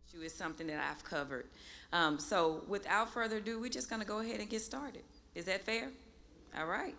issue is something that I've covered. So without further ado, we're just going to go ahead and get started. Is that fair? All right.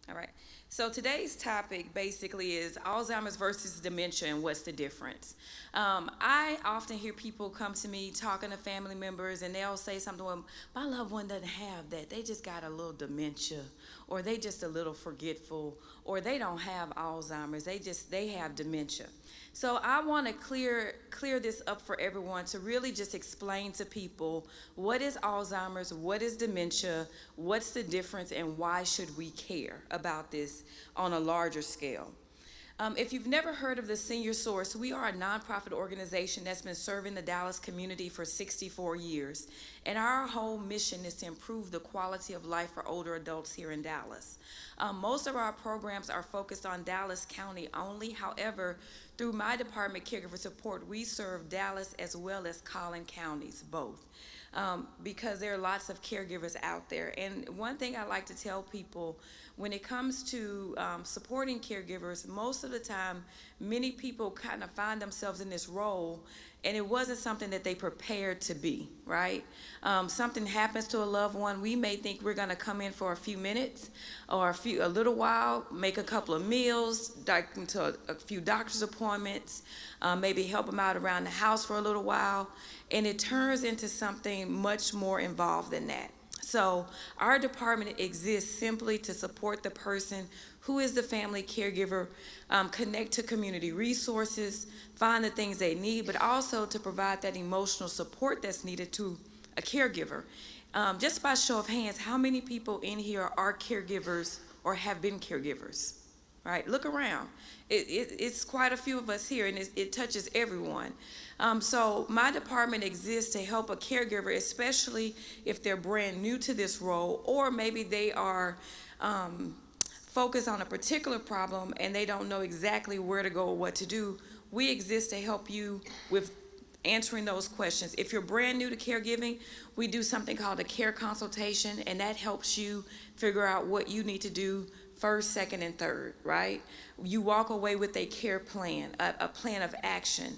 All right. So today's topic basically is Alzheimer's versus dementia and what's the difference. I often hear people come to me talking to family members and they'll say something, well, my loved one doesn't have that. They just got a little dementia, or they just a little forgetful, or they don't have Alzheimer's. They have dementia. So I want to clear this up for everyone to really just explain to people what is Alzheimer's, what is dementia, what's the difference, and why should we care about this on a larger scale. If you've never heard of the Senior Source, we are a nonprofit organization that's been serving the Dallas community for 64 years. And our whole mission is to improve the quality of life for older adults here in Dallas. Most of our programs are focused on Dallas County only. However, through my department, Caregiver Support, we serve Dallas as well as Collin counties, both. Because there are lots of caregivers out there. And one thing I like to tell people, when it comes to supporting caregivers, most of the time, many people kind of find themselves in this role, and it wasn't something that they prepared to be, right? Something happens to a loved one, we may think we're going to come in for a few minutes or a little while, make a couple of meals, to a few doctor's appointments, maybe help them out around the house for a little while, and it turns into something much more involved than that. So our department exists simply to support the person who is the family caregiver, connect to community resources, find the things they need, but also to provide that emotional support that's needed to a caregiver. Just by show of hands, how many people in here are caregivers or have been caregivers? Right? Look around. It's quite a few of us here, and it touches everyone. So my department exists to help a caregiver, especially if they're brand new to this role, or maybe they are focused on a particular problem and they don't know exactly where to go or what to do. We exist to help you with answering those questions. If you're brand new to caregiving, we do something called a care consultation, and that helps you figure out what you need to do first, second, and third, right? You walk away with a care plan, a plan of action,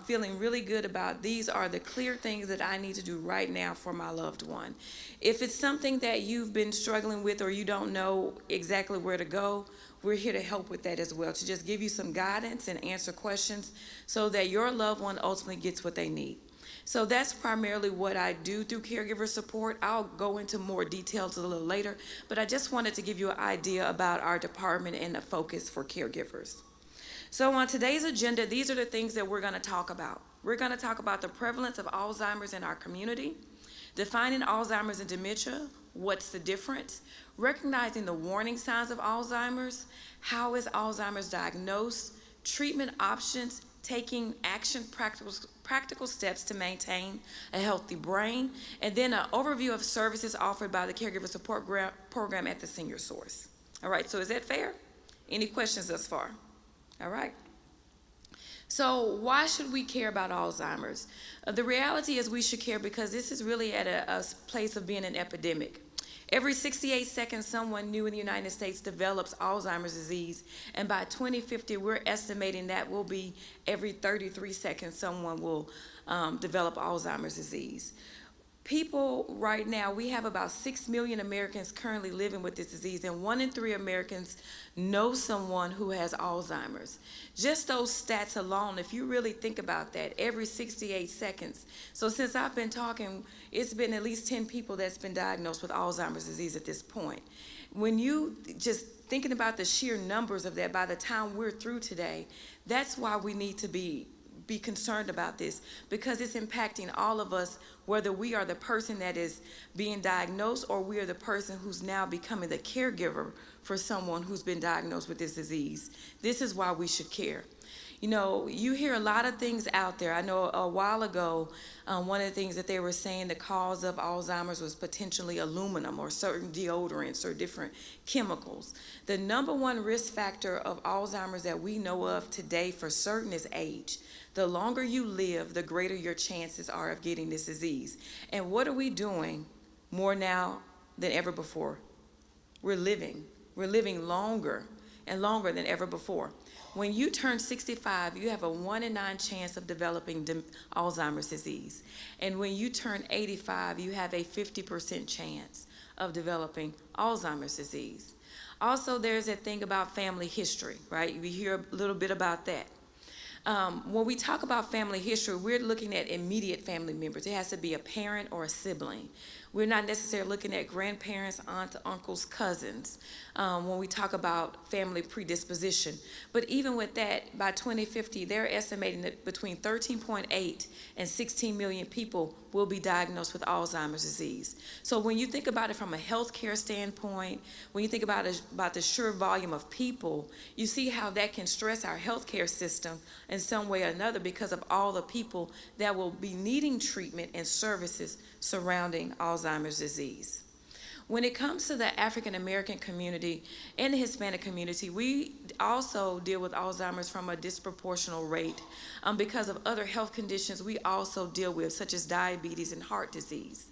feeling really good about these are the clear things that I need to do right now for my loved one. If it's something that you've been struggling with or you don't know exactly where to go, we're here to help with that as well, to just give you some guidance and answer questions so that your loved one ultimately gets what they need. So that's primarily what I do through caregiver support. I'll go into more details a little later, but I just wanted to give you an idea about our department and the focus for caregivers. So on today's agenda, these are the things that we're going to talk about. We're going to talk about the prevalence of Alzheimer's in our community, defining Alzheimer's and dementia, what's the difference, recognizing the warning signs of Alzheimer's, how is Alzheimer's diagnosed, treatment options, taking practical steps to maintain a healthy brain, and then an overview of services offered by the Caregiver Support Program at the Senior Source. All right, so is that fair? Any questions thus far? All right. So why should we care about Alzheimer's? The reality is we should care because this is really at a place of being an epidemic. Every 68 seconds, someone new in the United States develops Alzheimer's disease, and by 2050, we're estimating that will be every 33 seconds, someone will develop Alzheimer's disease. People right now, we have about 6 million Americans currently living with this disease, and 1 in 3 Americans know someone who has Alzheimer's. Just those stats alone, if you really think about that, every 68 seconds. So since I've been talking, it's been at least 10 people that's been diagnosed with Alzheimer's disease at this point. When you just thinking about the sheer numbers of that, by the time we're through today, that's why we need to be concerned about this, because it's impacting all of us, whether we are the person that is being diagnosed or we are the person who's now becoming the caregiver for someone who's been diagnosed with this disease. This is why we should care. You know, you hear a lot of things out there. I know a while ago, one of the things that they were saying the cause of Alzheimer's was potentially aluminum or certain deodorants or different chemicals. The number one risk factor of Alzheimer's that we know of today for certain is age. The longer you live, the greater your chances are of getting this disease. And what are we doing more now than ever before? We're living longer. and longer than ever before. When you turn 65, you have a 1 in 9 chance of developing Alzheimer's disease. And when you turn 85, you have a 50% chance of developing Alzheimer's disease. Also, there's that thing about family history, right? We hear a little bit about that. When we talk about family history, we're looking at immediate family members. It has to be a parent or a sibling. We're not necessarily looking at grandparents, aunts, uncles, cousins when we talk about family predisposition. But even with that, by 2050, they're estimating that between 13.8 and 16 million people will be diagnosed with Alzheimer's disease. So when you think about it from a healthcare standpoint, when you think about the sheer volume of people, you see how that can stress our healthcare system in some way or another because of all the people that will be needing treatment and services surrounding Alzheimer's disease. When it comes to the African American community and the Hispanic community, we also deal with Alzheimer's from a disproportional rate because of other health conditions we also deal with, such as diabetes and heart disease.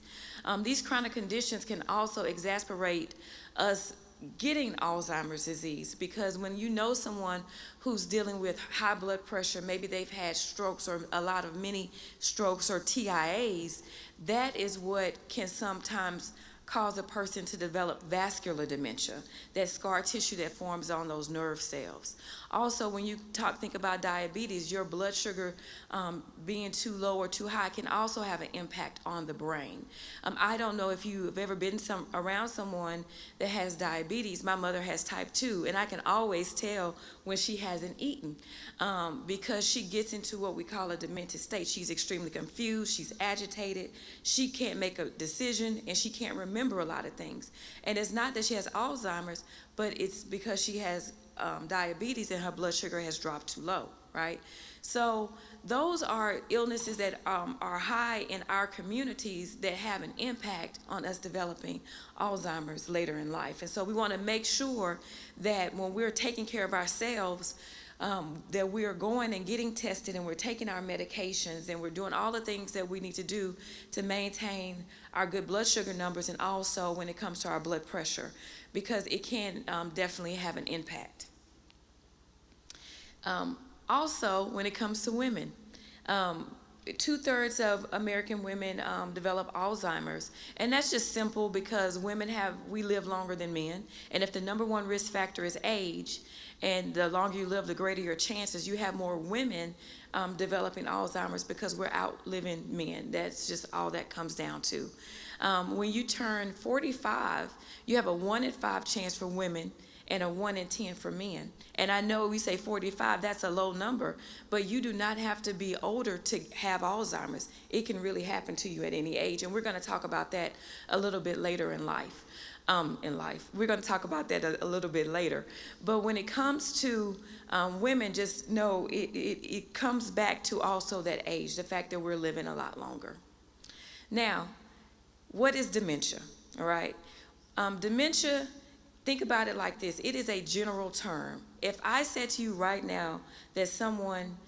These chronic conditions can also exacerbate us getting Alzheimer's disease because when you know someone who's dealing with high blood pressure, maybe they've had strokes or a lot of mini strokes or TIAs, that is what can sometimes cause a person to develop vascular dementia, that scar tissue that forms on those nerve cells. Also, when you think about diabetes, your blood sugar being too low or too high can also have an impact on the brain. I don't know if you've ever been around someone that has diabetes. My mother has type 2, and I can always tell when she hasn't eaten because she gets into what we call a demented state. She's extremely confused, she's agitated, she can't make a decision, and she can't remember a lot of things. And it's not that she has Alzheimer's, but it's because she has diabetes and her blood sugar has dropped too low, right? So those are illnesses that are high in our communities that have an impact on us developing Alzheimer's later in life. And so we want to make sure that when we're taking care of ourselves, that we are going and getting tested and we're taking our medications and we're doing all the things that we need to do to maintain our good blood sugar numbers and also when it comes to our blood pressure because it can definitely have an impact. Also, when it comes to women, 2/3 of American women develop Alzheimer's, and that's just simple because we live longer than men, and if the number one risk factor is age, and the longer you live, the greater your chances. You have more women developing Alzheimer's because we're outliving men. That's just all that comes down to. When you turn 45, you have a 1 in 5 chance for women and a 1 in 10 for men. And I know we say 45, that's a low number, but you do not have to be older to have Alzheimer's. It can really happen to you at any age, and we're going to talk about that a little bit later in life. We're going to talk about that a little bit later. But when it comes to women, just know it comes back to also that age, the fact that we're living a lot longer. Now, what is dementia? All right. Dementia, think about it like this. It is a general term. If I said to you right now that someone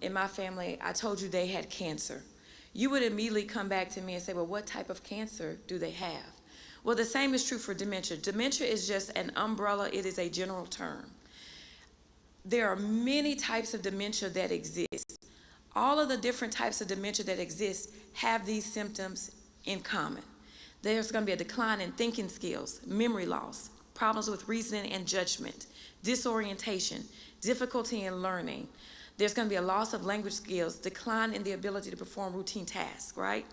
in my family, I told you they had cancer, you would immediately come back to me and say, well, what type of cancer do they have? Well, the same is true for dementia. Dementia is just an umbrella. It is a general term. There are many types of dementia that exist. All of the different types of dementia that exist have these symptoms in common. There's going to be a decline in thinking skills, memory loss, problems with reasoning and judgment, disorientation, difficulty in learning. There's going to be a loss of language skills, decline in the ability to perform routine tasks, right?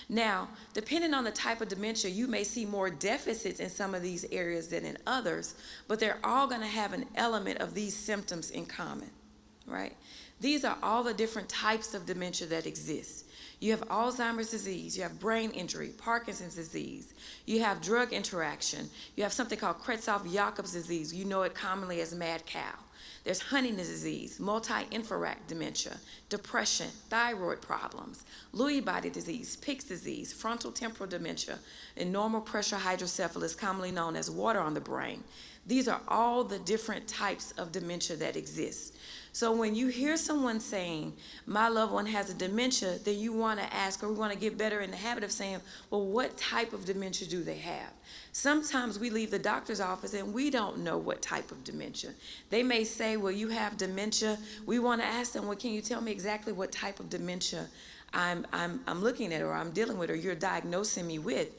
Now, depending on the type of dementia, you may see more deficits in some of these areas than in others, but they're all going to have an element of these symptoms in common, right? These are all the different types of dementia that exist. You have Alzheimer's disease, you have brain injury, Parkinson's disease, you have drug interaction, you have something called Creutzfeldt-Jakob's disease, you know it commonly as mad cow. There's Huntington's disease, multi-infrared dementia, depression, thyroid problems, Lewy body disease, Pick's disease, frontal temporal dementia, and normal pressure hydrocephalus, commonly known as water on the brain. These are all the different types of dementia that exist. So when you hear someone saying, my loved one has a dementia, then you want to ask, or we want to get better in the habit of saying, well, what type of dementia do they have? Sometimes we leave the doctor's office and we don't know what type of dementia. They may say, well, you have dementia. We want to ask them, well, can you tell me exactly what type of dementia I'm looking at, or I'm dealing with, or you're diagnosing me with?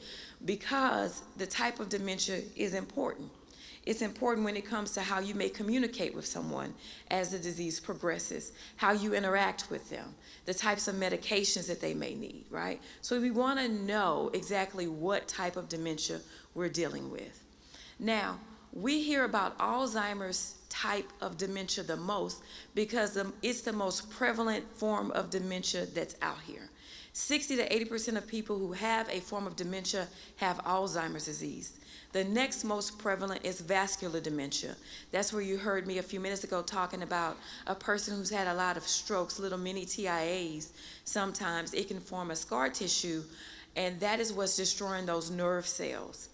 Because the type of dementia is important. It's important when it comes to how you may communicate with someone as the disease progresses, how you interact with them, the types of medications that they may need, right? So we want to know exactly what type of dementia we're dealing with. Now, we hear about Alzheimer's type of dementia the most because it's the most prevalent form of dementia that's out here. 60 to 80% of people who have a form of dementia have Alzheimer's disease. The next most prevalent is vascular dementia. That's where you heard me a few minutes ago talking about a person who's had a lot of strokes, little mini TIAs. Sometimes it can form a scar tissue, and that is what's destroying those nerve cells.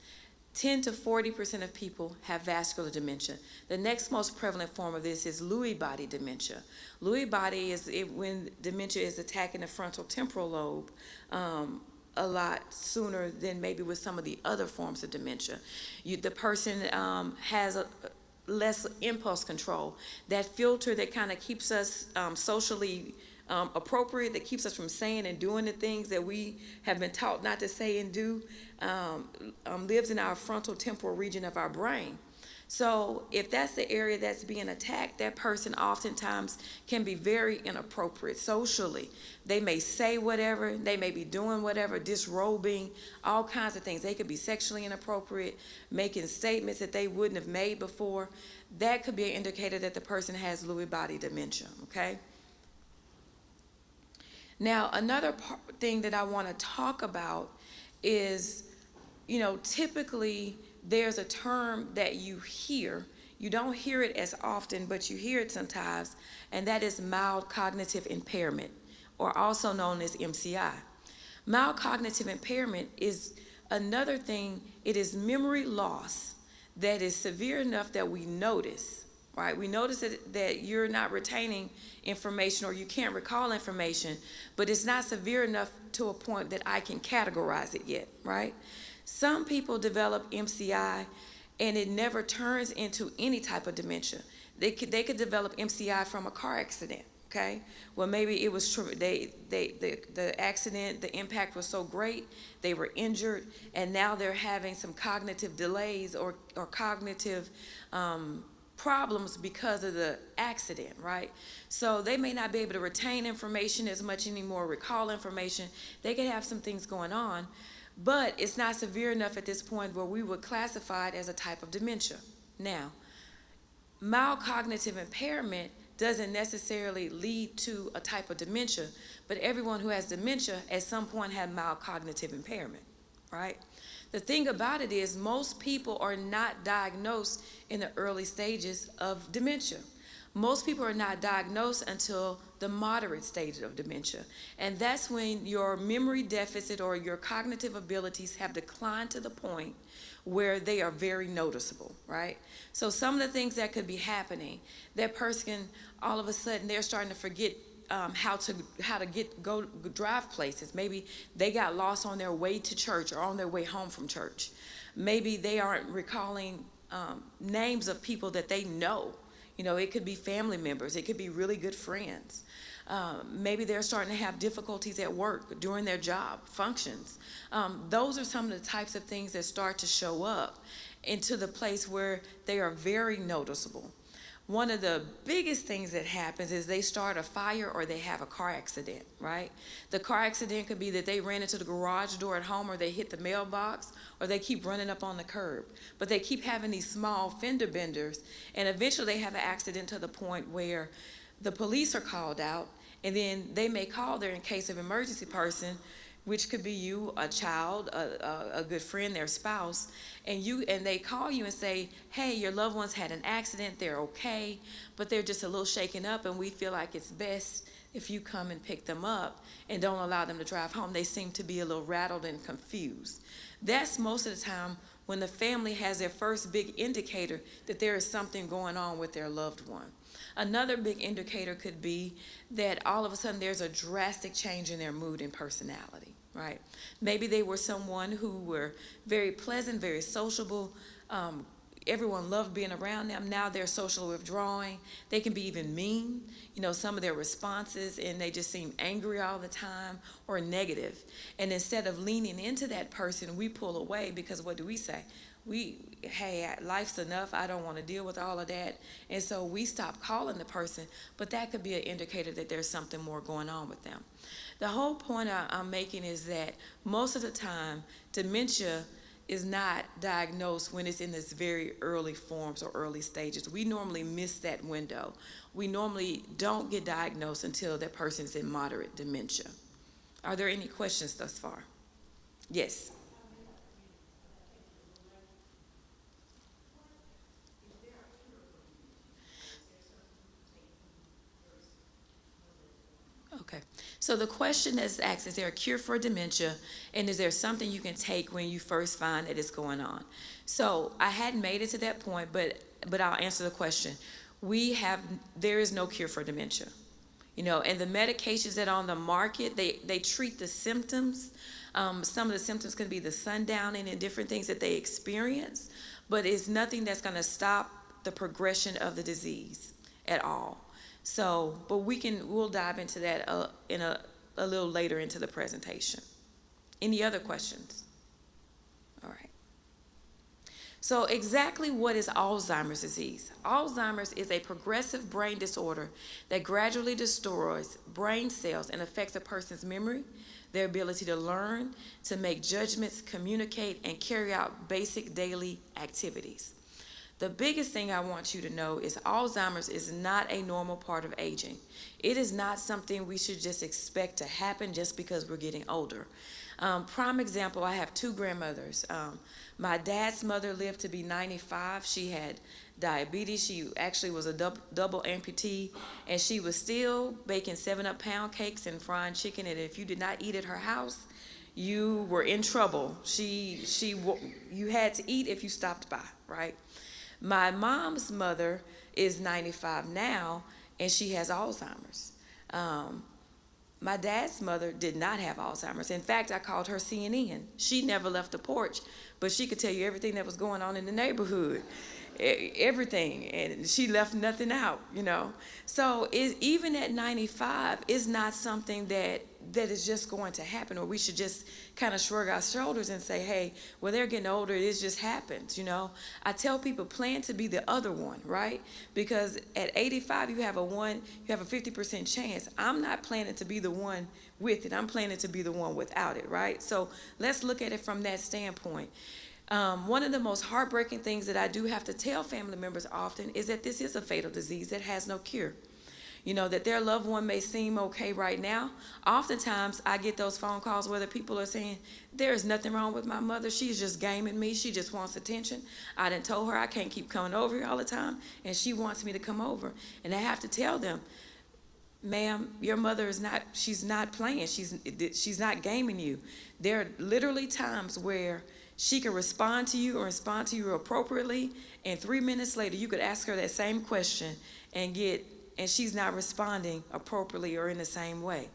10 to 40% of people have vascular dementia. The next most prevalent form of this is Lewy body dementia. Lewy body is when dementia is attacking the frontal temporal lobe a lot sooner than maybe with some of the other forms of dementia. The person has less impulse control. That filter that kind of keeps us socially appropriate, that keeps us from saying and doing the things that we have been taught not to say and do, lives in our frontal temporal region of our brain. So if that's the area that's being attacked, that person oftentimes can be very inappropriate socially. They may say whatever, they may be doing whatever, disrobing, all kinds of things. They could be sexually inappropriate, making statements that they wouldn't have made before. That could be an indicator that the person has Lewy body dementia, okay? Now, another thing that I want to talk about is, typically there's a term that you hear. You don't hear it as often, but you hear it sometimes, and that is mild cognitive impairment, or also known as MCI. Mild cognitive impairment is another thing. It is memory loss that is severe enough that we notice, right? We notice that you're not retaining information or you can't recall information, but it's not severe enough to a point that I can categorize it yet, right? Some people develop MCI and it never turns into any type of dementia. They could develop MCI from a car accident, okay? Well, maybe it was the accident, the impact was so great, they were injured, and now they're having some cognitive delays or cognitive problems because of the accident, right? So they may not be able to retain information as much anymore, recall information. They could have some things going on, but it's not severe enough at this point where we would classify it as a type of dementia. Now, mild cognitive impairment doesn't necessarily lead to a type of dementia, but everyone who has dementia at some point had mild cognitive impairment, right? The thing about it is most people are not diagnosed in the early stages of dementia. Most people are not diagnosed until the moderate stage of dementia. And that's when your memory deficit or your cognitive abilities have declined to the point where they are very noticeable, right? So some of the things that could be happening, that person, all of a sudden, they're starting to forget how to go drive places. Maybe they got lost on their way to church or on their way home from church. Maybe they aren't recalling names of people that they know. It could be family members. It could be really good friends. Maybe they're starting to have difficulties at work during their job functions. Those are some of the types of things that start to show up into the place where they are very noticeable. One of the biggest things that happens is they start a fire or they have a car accident, right? The car accident could be that they ran into the garage door at home, or they hit the mailbox, or they keep running up on the curb. But they keep having these small fender benders, and eventually they have an accident to the point where the police are called out, and then they may call their in case of emergency person, which could be you, a child, a good friend, their spouse, and they call you and say, hey, your loved ones had an accident, they're okay, but they're just a little shaken up, and we feel like it's best if you come and pick them up and don't allow them to drive home. They seem to be a little rattled and confused. That's most of the time when the family has their first big indicator that there is something going on with their loved one. Another big indicator could be that all of a sudden there's a drastic change in their mood and personality, right? Maybe they were someone who were very pleasant, very sociable. Everyone loved being around them. Now they're socially withdrawing. They can be even mean, some of their responses, and they just seem angry all the time or negative. And instead of leaning into that person, we pull away because what do we say? Hey, life's enough. I don't want to deal with all of that. And so we stop calling the person, but that could be an indicator that there's something more going on with them. The whole point I'm making is that most of the time, dementia is not diagnosed when it's in its very early forms or early stages. We normally miss that window. We normally don't get diagnosed until that person's in moderate dementia. Are there any questions thus far? Yes. Okay. So the question is asked, is there a cure for dementia, and is there something you can take when you first find that it's going on? So I hadn't made it to that point, but I'll answer the question. There is no cure for dementia. And the medications that are on the market, they treat the symptoms. Some of the symptoms can be the sundowning and different things that they experience, but it's nothing that's going to stop the progression of the disease at all. So, but we'll dive into that in a little later into the presentation. Any other questions? All right. So exactly what is Alzheimer's disease? Alzheimer's is a progressive brain disorder that gradually destroys brain cells and affects a person's memory, their ability to learn, to make judgments, communicate, and carry out basic daily activities. The biggest thing I want you to know is Alzheimer's is not a normal part of aging. It is not something we should just expect to happen just because we're getting older. Prime example, I have two grandmothers. My dad's mother lived to be 95. She had diabetes. She actually was a double amputee, and she was still baking 7-Up pound cakes and frying chicken, and if you did not eat at her house, you were in trouble. You had to eat if you stopped by, right? My mom's mother is 95 now, and she has Alzheimer's. My dad's mother did not have Alzheimer's. In fact, I called her CNN. She never left the porch, but she could tell you everything that was going on in the neighborhood, everything, and she left nothing out, So even at 95, it's not something that is just going to happen, or we should just kind of shrug our shoulders and say, hey, well, they're getting older, it just happens, I tell people, plan to be the other one, right? Because at 85, you have a 50% chance. I'm not planning to be the one with it. I'm planning to be the one without it, right? So let's look at it from that standpoint. One of the most heartbreaking things that I do have to tell family members often is that this is a fatal disease that has no cure. That their loved one may seem okay right now. Oftentimes, I get those phone calls where the people are saying, there's nothing wrong with my mother. She's just gaming me. She just wants attention. I done told her I can't keep coming over here all the time, and she wants me to come over. And I have to tell them, ma'am, your mother she's not playing. She's not gaming you. There are literally times where she can respond to you or respond to you appropriately, and 3 minutes later, you could ask her that same question and she's not responding appropriately or in the same way.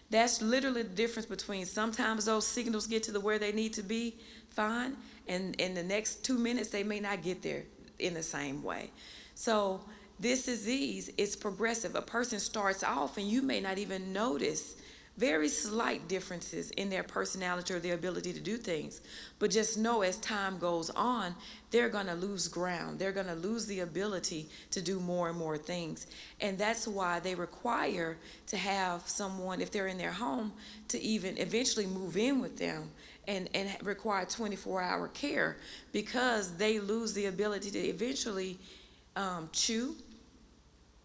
That's literally the difference between sometimes those signals get to where they need to be fine, and in the next 2 minutes, they may not get there in the same way. So this disease is progressive. A person starts off and you may not even notice very slight differences in their personality or their ability to do things. But just know as time goes on, they're going to lose ground. They're going to lose the ability to do more and more things. And that's why they require to have someone, if they're in their home, to even eventually move in with them and require 24-hour care, because they lose the ability to eventually chew,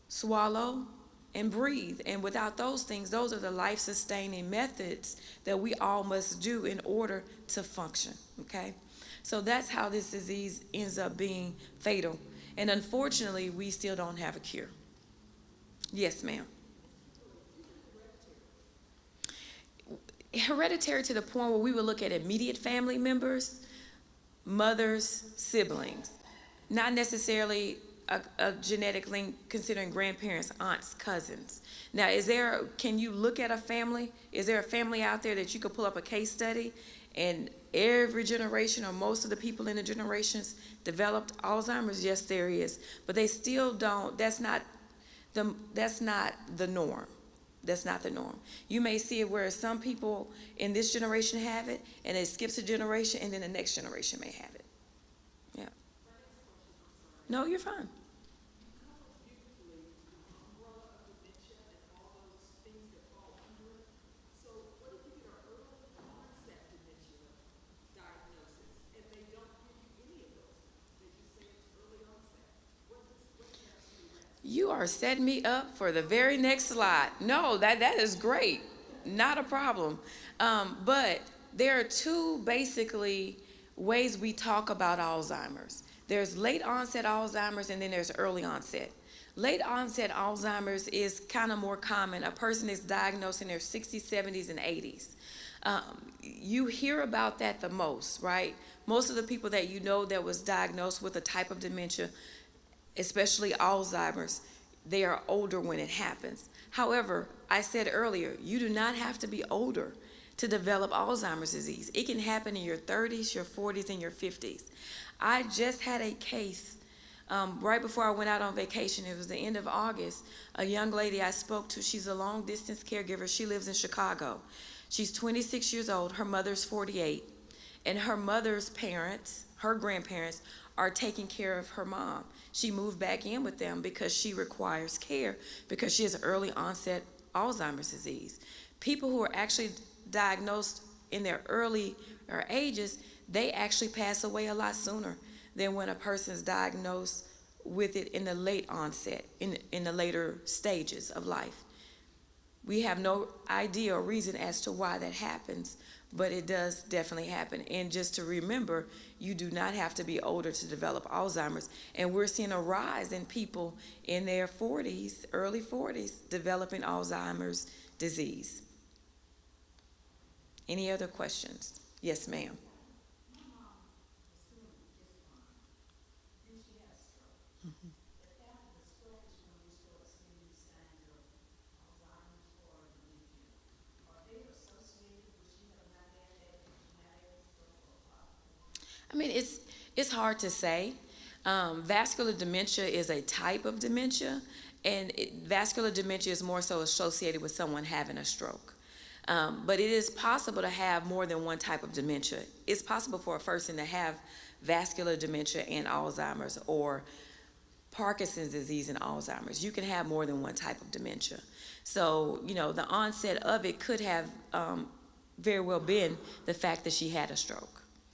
swallow, and breathe. And without those things, those are the life-sustaining methods that we all must do in order to function, okay? So that's how this disease ends up being fatal. And unfortunately, we still don't have a cure. Yes, ma'am. Hereditary to the point where we would look at immediate family members. mother's siblings, not necessarily a genetic link considering grandparents, aunts, cousins. Now, can you look at a family? Is there a family out there that you could pull up a case study and every generation or most of the people in the generations developed Alzheimer's? Yes, there is. But they still don't, that's not the norm. That's not the norm. You may see it where some people in this generation have it, and it skips a generation, and then the next generation may have it. Yeah. No, you're fine. You are setting me up for the very next slide. No, that is great. Not a problem. But there are two basically ways we talk about Alzheimer's. There's late onset Alzheimer's and then there's early onset. Late onset Alzheimer's is kind of more common. A person is diagnosed in their 60s, 70s, and 80s. You hear about that the most, right? Most of the people that you know that was diagnosed with a type of dementia, especially Alzheimer's, they are older when it happens. However, I said earlier, you do not have to be older to develop Alzheimer's disease. It can happen in your 30s, your 40s, and your 50s. I just had a case right before I went out on vacation. It was the end of August. A young lady I spoke to, she's a long distance caregiver. She lives in Chicago. She's 26 years old. Her mother's 48. And her mother's parents, her grandparents, are taking care of her mom. She moved back in with them because she requires care because she has early onset Alzheimer's disease. People who are actually diagnosed in their early ages, they actually pass away a lot sooner than when a person is diagnosed with it in the late onset, in the later stages of life. We have no idea or reason as to why that happens, but it does definitely happen. And just to remember, you do not have to be older to develop Alzheimer's. And we're seeing a rise in people in their 40s, early 40s, developing Alzheimer's disease. Any other questions? Yes, ma'am. I mean, it's hard to say. Vascular dementia is a type of dementia, and vascular dementia is more so associated with someone having a stroke. But it is possible to have more than one type of dementia. It's possible for a person to have vascular dementia and Alzheimer's, or Parkinson's disease and Alzheimer's. You can have more than one type of dementia. So, the onset of it could have very well been the fact that she had a stroke.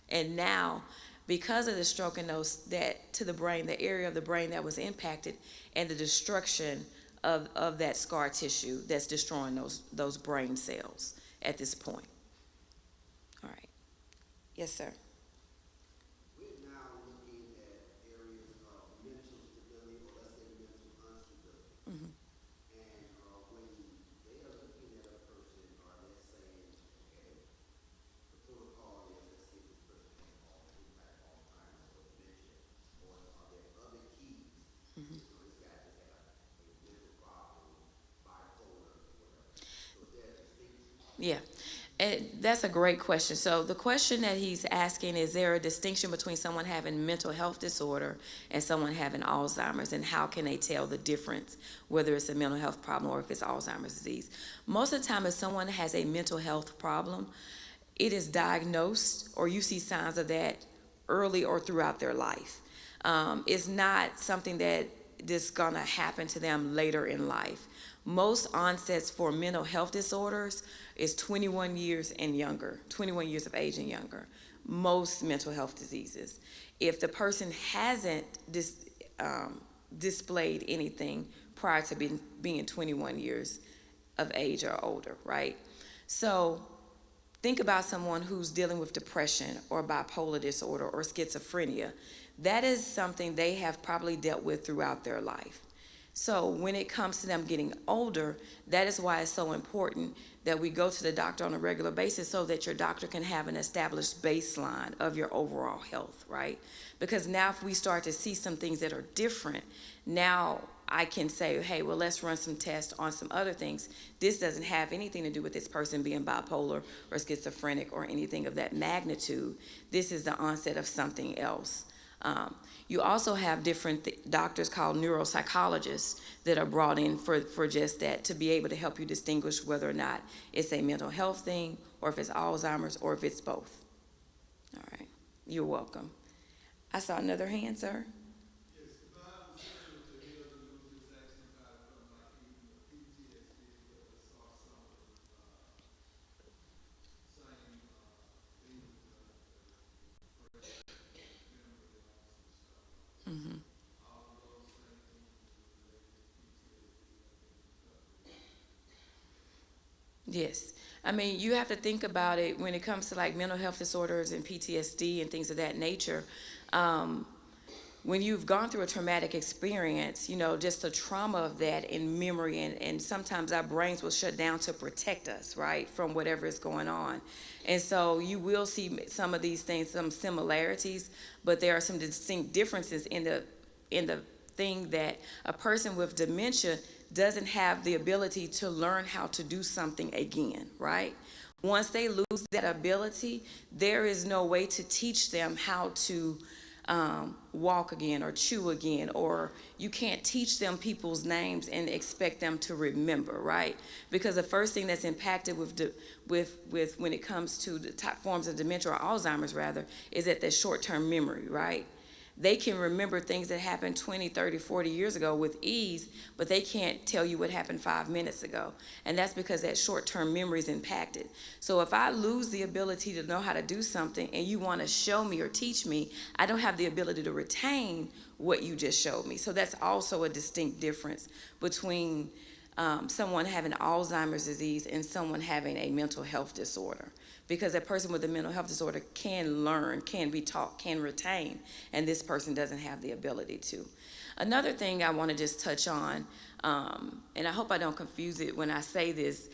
And now, because of the stroke and that to the brain, the area of the brain that was impacted, and the destruction of that scar tissue that's destroying those brain cells at this point. All right. Yes, sir. We're now looking at areas of mental stability, or let's say mental instability. Mm-hmm. And when they are looking at a person, are they saying, okay, the protocol is, let's say this person has Alzheimer's or dementia, or are there other keys? Mm-hmm. So this guy just had a mental problem, bipolar, or whatever. So is there a distinction? Yeah. And that's a great question. So the question that he's asking, is there a distinction between someone having mental health disorder and someone having Alzheimer's, and how can they tell the difference, whether it's a mental health problem or if it's Alzheimer's disease? Most of the time, if someone has a mental health problem, it is diagnosed, or you see signs of that early or throughout their life. It's not something that is going to happen to them later in life. Most onsets for mental health disorders is 21 years and younger, 21 years of age and younger. Most mental health diseases. If the person hasn't displayed anything prior to being 21 years of age or older, right? So think about someone who's dealing with depression or bipolar disorder or schizophrenia. That is something they have probably dealt with throughout their life. So when it comes to them getting older, that is why it's so important that we go to the doctor on a regular basis so that your doctor can have an established baseline of your overall health, right? Because now if we start to see some things that are different, now I can say, hey, well, let's run some tests on some other things. This doesn't have anything to do with this person being bipolar or schizophrenic or anything of that magnitude. This is the onset of something else. You also have different doctors called neuropsychologists that are brought in for just that, to be able to help you distinguish whether or not it's a mental health thing or if it's Alzheimer's or if it's both. All right. You're welcome. I saw another hand, sir. Yes, if I was able to hear the news just asking about it from like even the PTSD, but I saw some of the same things, memory loss and stuff. Hmm. All of those same things related to PTSD. Yes. I mean, you have to think about it when it comes to like mental health disorders and PTSD and things of that nature. Um, when you've gone through a traumatic experience, just the trauma of that in memory, and sometimes our brains will shut down to protect us, right, from whatever is going on. And so you will see some of these things, some similarities, but there are some distinct differences in the thing that a person with dementia doesn't have the ability to learn how to do something again, right? Once they lose that ability, there is no way to teach them how to walk again or chew again, or you can't teach them people's names and expect them to remember, right? Because the first thing that's impacted with when it comes to the top forms of dementia, or Alzheimer's rather, is that the short-term memory, right? They can remember things that happened 20, 30, 40 years ago with ease, but they can't tell you what happened 5 minutes ago. And that's because that short-term memory is impacted. So if I lose the ability to know how to do something and you want to show me or teach me, I don't have the ability to retain what you just showed me. So that's also a distinct difference between someone having Alzheimer's disease and someone having a mental health disorder. Because a person with a mental health disorder can learn, can be taught, can retain, and this person doesn't have the ability to. Another thing I want to just touch on, and I hope I don't confuse it when I say this,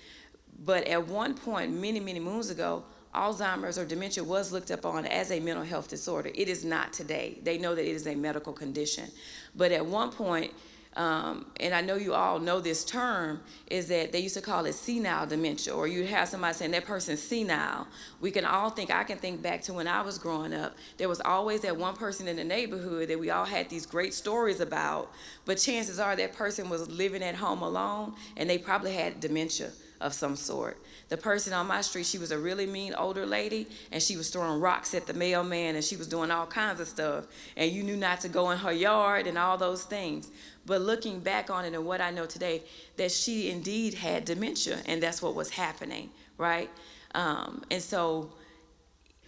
but at one point, many, many moons ago, Alzheimer's or dementia was looked upon as a mental health disorder. It is not today. They know that it is a medical condition. But at one point, and I know you all know this term, is that they used to call it senile dementia, or you'd have somebody saying that person's senile. I can think back to when I was growing up, there was always that one person in the neighborhood that we all had these great stories about, but chances are that person was living at home alone, and they probably had dementia of some sort. The person on my street, she was a really mean older lady, and she was throwing rocks at the mailman, and she was doing all kinds of stuff, and you knew not to go in her yard and all those things. But looking back on it and what I know today, that she indeed had dementia, and that's what was happening, right? And so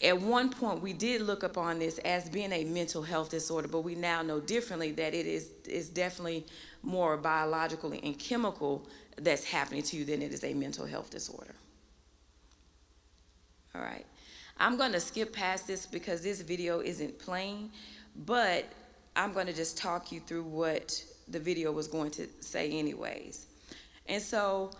at one point, we did look upon this as being a mental health disorder, but we now know differently that it is definitely more biological and chemical that's happening to you than it is a mental health disorder. All right. I'm going to skip past this because this video isn't playing, but I'm going to just talk you through what the video was going to say anyways. And so,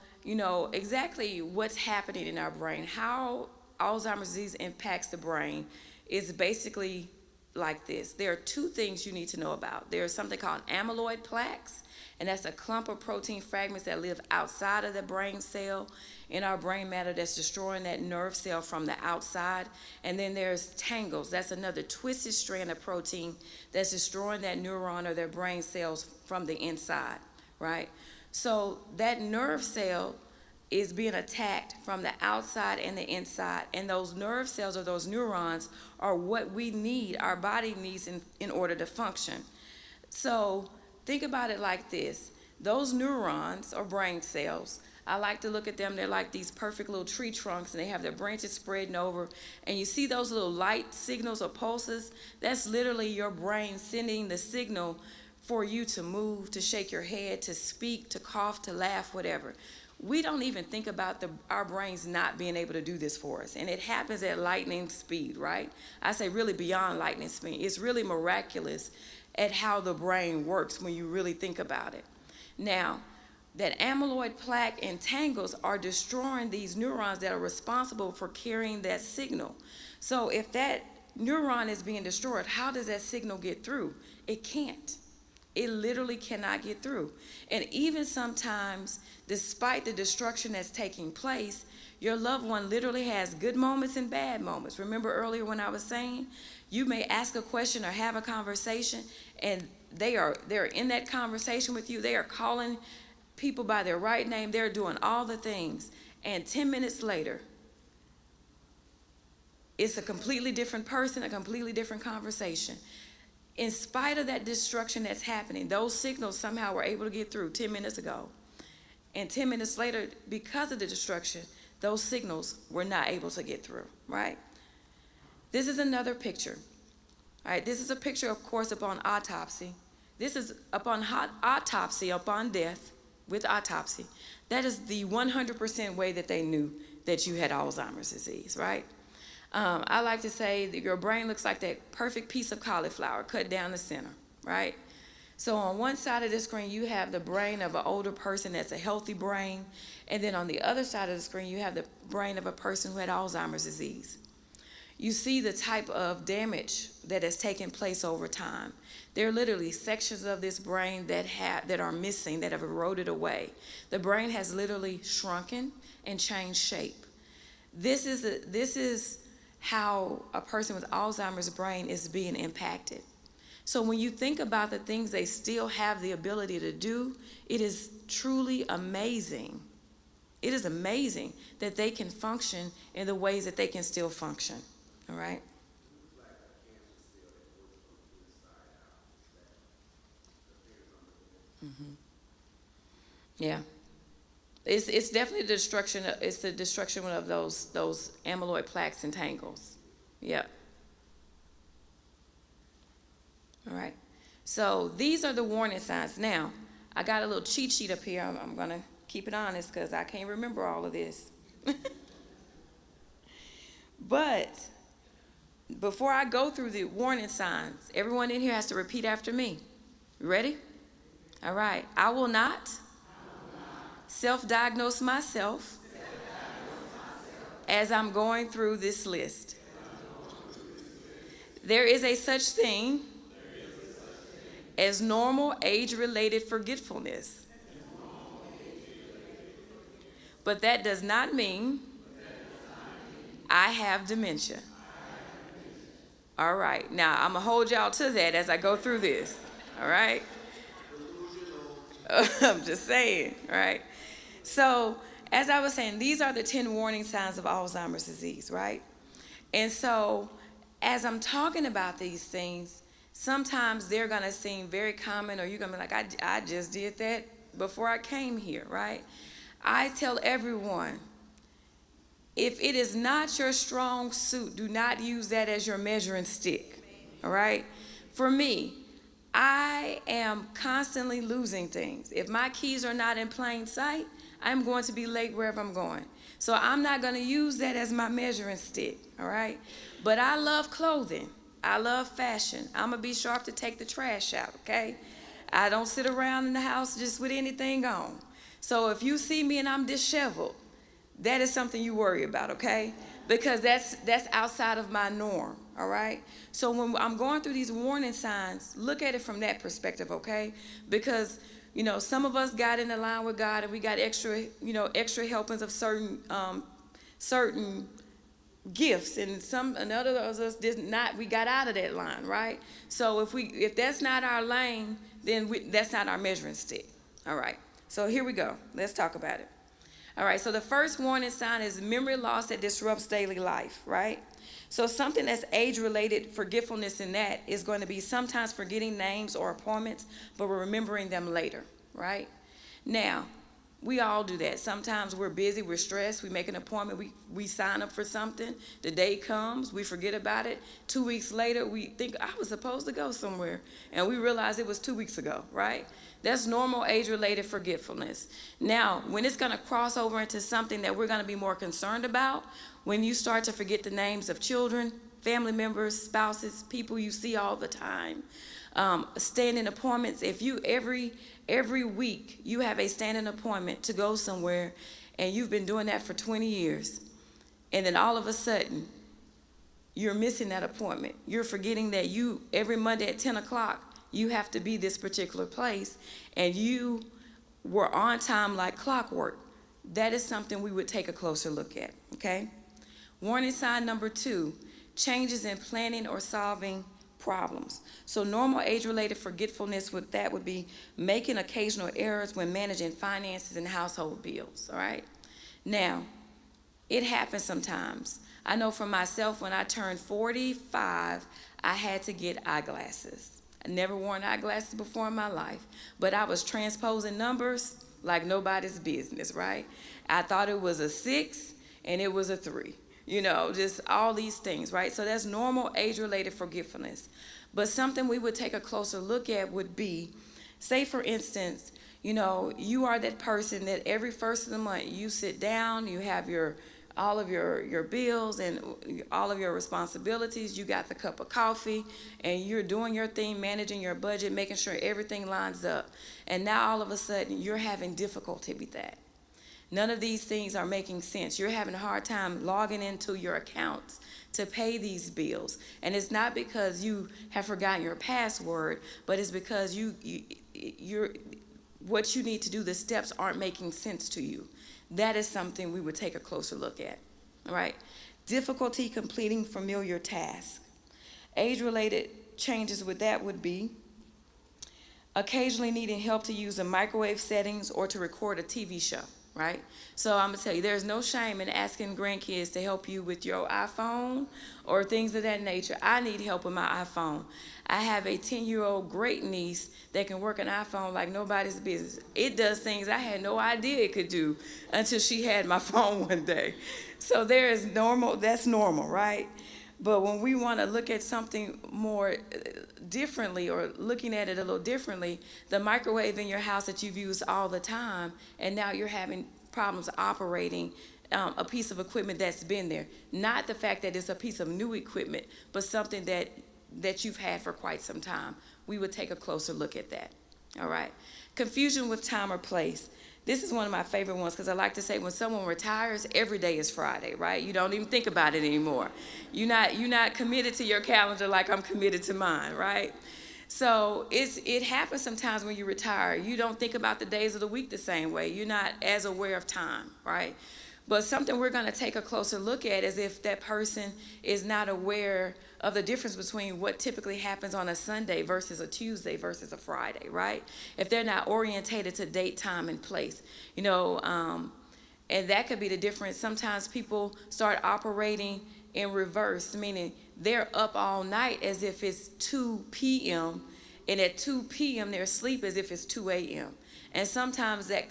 exactly what's happening in our brain, how Alzheimer's disease impacts the brain is basically like this. There are two things you need to know about. There's something called amyloid plaques, and that's a clump of protein fragments that live outside of the brain cell in our brain matter that's destroying that nerve cell from the outside. And then there's tangles. That's another twisted strand of protein that's destroying that neuron or their brain cells from the inside, right? So that nerve cell is being attacked from the outside and the inside. And those nerve cells or those neurons are what we need, our body needs in order to function. So think about it like this. Those neurons or brain cells, I like to look at them, they're like these perfect little tree trunks, and they have their branches spreading over. And you see those little light signals or pulses? That's literally your brain sending the signal for you to move, to shake your head, to speak, to cough, to laugh, whatever. We don't even think about our brains not being able to do this for us. And it happens at lightning speed, right? I say really beyond lightning speed. It's really miraculous at how the brain works when you really think about it. Now, that amyloid plaque and tangles are destroying these neurons that are responsible for carrying that signal. So if that neuron is being destroyed, how does that signal get through? It can't. It literally cannot get through. And even sometimes, despite the destruction that's taking place, your loved one literally has good moments and bad moments. Remember earlier when I was saying, you may ask a question or have a conversation, and they're in that conversation with you. They are calling people by their right name. They're doing all the things. And 10 minutes later, it's a completely different person, a completely different conversation. In spite of that destruction that's happening, those signals somehow were able to get through 10 minutes ago. And 10 minutes later, because of the destruction, those signals were not able to get through, right? This is another picture. All right, this is a picture, of course, upon autopsy. This is upon autopsy, upon death with autopsy. That is the 100% way that they knew that you had Alzheimer's disease, right? I like to say that your brain looks like that perfect piece of cauliflower cut down the center, right? So on one side of the screen, you have the brain of an older person that's a healthy brain. And then on the other side of the screen, you have the brain of a person who had Alzheimer's disease. You see the type of damage that has taken place over time. There are literally sections of this brain that are missing, that have eroded away. The brain has literally shrunken and changed shape. This is how a person with Alzheimer's brain is being impacted. So when you think about the things they still have the ability to do, it is truly amazing. It is amazing that they can function in the ways that they can still function, all right? Mm-hmm. Yeah. It's definitely the destruction. It's the destruction of those amyloid plaques and tangles. Yep. All right. So these are the warning signs. Now, I got a little cheat sheet up here. I'm going to keep it honest because I can't remember all of this. But before I go through the warning signs, everyone in here has to repeat after me. You ready? All right. I will not self-diagnose myself as I'm going through this list. There is a such thing as normal age-related forgetfulness. But that does not mean I have dementia. All right. Now, I'm going to hold y'all to that as I go through this. All right? I'm just saying, all right? So, as I was saying, these are the 10 warning signs of Alzheimer's disease, right? And so, as I'm talking about these things, sometimes they're going to seem very common, or you're going to be like, I just did that before I came here, right? I tell everyone, if it is not your strong suit, do not use that as your measuring stick, all right? For me, I am constantly losing things. If my keys are not in plain sight, I'm going to be late wherever I'm going. So I'm not going to use that as my measuring stick, all right? But I love clothing. I love fashion. I'm going to be sharp to take the trash out, okay? I don't sit around in the house just with anything on. So if you see me and I'm disheveled, that is something you worry about, okay? Because that's outside of my norm, all right? So when I'm going through these warning signs, look at it from that perspective, okay? Because, you know, some of us got in the line with God and we got extra helpings of certain gifts, and other of us did not. We got out of that line, right? So if that's not our lane, then that's not our measuring stick, all right? So here we go. Let's talk about it. All right, so the first warning sign is memory loss that disrupts daily life, right? So something that's age-related forgetfulness in that is going to be sometimes forgetting names or appointments, but we're remembering them later, right? Now, we all do that. Sometimes we're busy, we're stressed, we make an appointment, we sign up for something, the day comes, we forget about it. 2 weeks later, we think, I was supposed to go somewhere, and we realize it was 2 weeks ago, right? That's normal age-related forgetfulness. Now, when it's going to cross over into something that we're going to be more concerned about, when you start to forget the names of children, family members, spouses, people you see all the time, Standing appointments, if you every week you have a standing appointment to go somewhere and you've been doing that for 20 years, and then all of a sudden you're missing that appointment. You're forgetting that you every Monday at 10 o'clock you have to be this particular place, and you were on time like clockwork. That is something we would take a closer look at, okay? Warning sign number 2, changes in planning or solving problems. So normal age-related forgetfulness would be making occasional errors when managing finances and household bills, all right? Now, it happens sometimes. I know for myself, when I turned 45, I had to get eyeglasses. I never worn eyeglasses before in my life, but I was transposing numbers like nobody's business, right? I thought it was a 6 and it was a 3. You know, just all these things, right? So that's normal age-related forgetfulness. But something we would take a closer look at would be, say for instance, you know, you are that person that every first of the month you sit down, you have all of your bills and all of your responsibilities, you got the cup of coffee, and you're doing your thing, managing your budget, making sure everything lines up. And now all of a sudden you're having difficulty with that. None of these things are making sense. You're having a hard time logging into your accounts to pay these bills. And it's not because you have forgotten your password, but it's because you're what you need to do, the steps aren't making sense to you. That is something we would take a closer look at, all right? Difficulty completing familiar tasks. Age-related changes with that would be occasionally needing help to use the microwave settings or to record a TV show, right? So I'm gonna tell you, there's no shame in asking grandkids to help you with your iPhone or things of that nature. I need help with my iPhone. I have a 10-year-old great niece that can work an iPhone like nobody's business. It does things I had no idea it could do until she had my phone one day. So that's normal, right? But when we want to look at something more differently, or looking at it a little differently, the microwave in your house that you've used all the time, and now you're having problems operating a piece of equipment that's been there. Not the fact that it's a piece of new equipment, but something that you've had for quite some time. We would take a closer look at that, all right? Confusion with time or place. This is one of my favorite ones, because I like to say when someone retires, every day is Friday, right? You don't even think about it anymore. You're not committed to your calendar like I'm committed to mine, right? So it happens sometimes when you retire. You don't think about the days of the week the same way. You're not as aware of time, right? But something we're going to take a closer look at is if that person is not aware of the difference between what typically happens on a Sunday versus a Tuesday versus a Friday, right? If they're not orientated to date, time, and place, you know, and that could be the difference. Sometimes people start operating in reverse, meaning they're up all night as if it's 2 p.m., and at 2 p.m. they're asleep as if it's 2 a.m. And sometimes that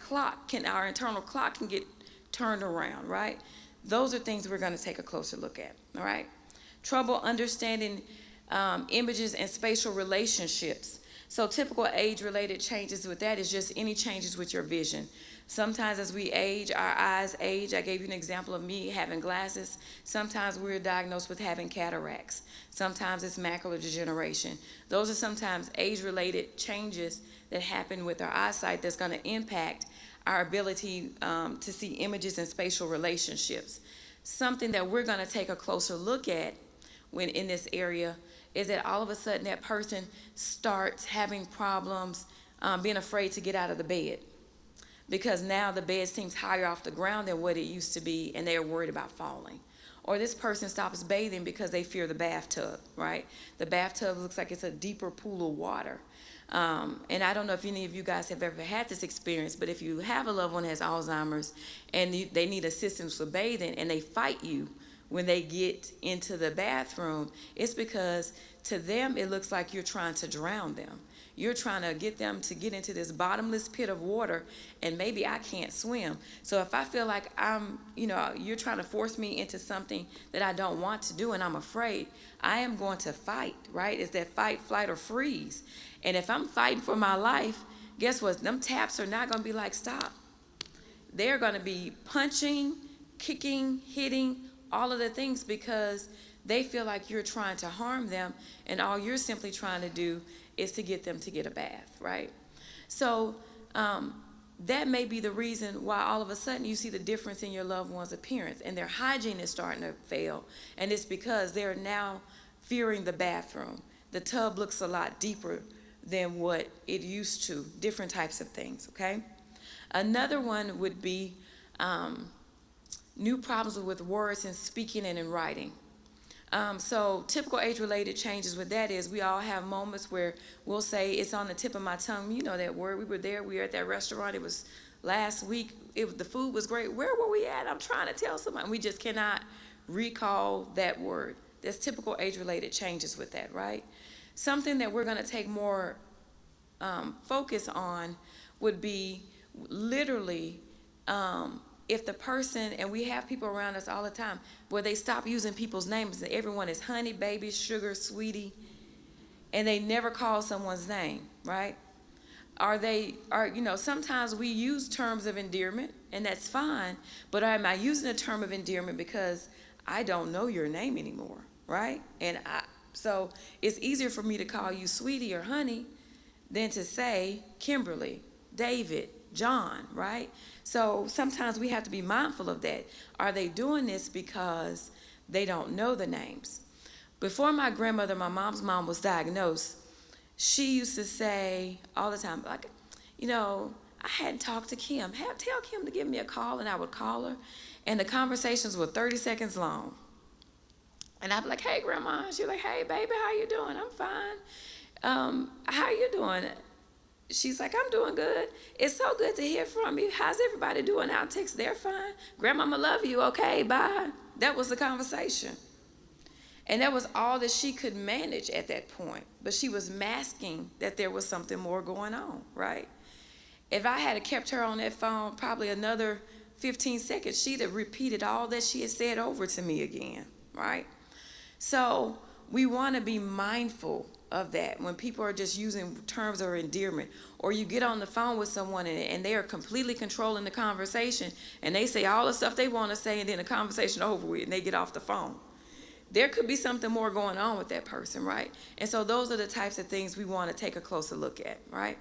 our internal clock can get turned around, right? Those are things we're going to take a closer look at, all right? Trouble understanding images and spatial relationships. So typical age-related changes with that is just any changes with your vision. Sometimes as we age, our eyes age. I gave you an example of me having glasses. Sometimes we're diagnosed with having cataracts. Sometimes it's macular degeneration. Those are sometimes age-related changes that happen with our eyesight that's going to impact our ability to see images and spatial relationships. Something that we're going to take a closer look at when in this area is that all of a sudden that person starts having problems being afraid to get out of the bed, because now the bed seems higher off the ground than what it used to be, and they're worried about falling. Or this person stops bathing because they fear the bathtub, right? The bathtub looks like it's a deeper pool of water. And I don't know if any of you guys have ever had this experience, but if you have a loved one that has Alzheimer's and they need assistance with bathing and they fight you when they get into the bathroom, it's because to them it looks like you're trying to drown them. You're trying to get them to get into this bottomless pit of water, and maybe I can't swim. So if I feel like you're trying to force me into something that I don't want to do and I'm afraid, I am going to fight, right? It's that fight, flight, or freeze. And if I'm fighting for my life, guess what? Them taps are not going to be like, stop. They're going to be punching, kicking, hitting, all of the things because they feel like you're trying to harm them, and all you're simply trying to do is to get them to get a bath, right? So that may be the reason why all of a sudden you see the difference in your loved one's appearance, and their hygiene is starting to fail, and it's because they're now fearing the bathroom. The tub looks a lot deeper than what it used to, different types of things, okay? Another one would be new problems with words in speaking and in writing. So typical age-related changes with that is we all have moments where we'll say, it's on the tip of my tongue. You know that word. We were there. We were at that restaurant. It was last week. The food was great. Where were we at? I'm trying to tell someone. We just cannot recall that word. There's typical age-related changes with that, right? Something that we're going to take more focus on would be literally if the person, and we have people around us all the time, where they stop using people's names, and everyone is honey, baby, sugar, sweetie, and they never call someone's name, right? Sometimes we use terms of endearment, and that's fine, but am I using a term of endearment because I don't know your name anymore, right? So it's easier for me to call you sweetie or honey than to say Kimberly, David, John, right? So sometimes we have to be mindful of that. Are they doing this because they don't know the names? Before my grandmother, my mom's mom, was diagnosed, she used to say all the time, like, I hadn't talked to Kim. Tell Kim to give me a call, and I would call her, and the conversations were 30 seconds long. And I'd be like, hey, Grandma. She'd be like, hey, baby, how you doing? I'm fine. How you doing? She's like, I'm doing good. It's so good to hear from you. How's everybody doing out Texas? They're fine. Grandmama love you. Okay, bye. That was the conversation. And that was all that she could manage at that point. But she was masking that there was something more going on, right? If I had kept her on that phone probably another 15 seconds, she'd have repeated all that she had said over to me again, right? So we want to be mindful of that when people are just using terms of endearment, or you get on the phone with someone and they are completely controlling the conversation, and they say all the stuff they want to say, and then the conversation over with, and they get off the phone. There could be something more going on with that person, right? And so those are the types of things we want to take a closer look at, right?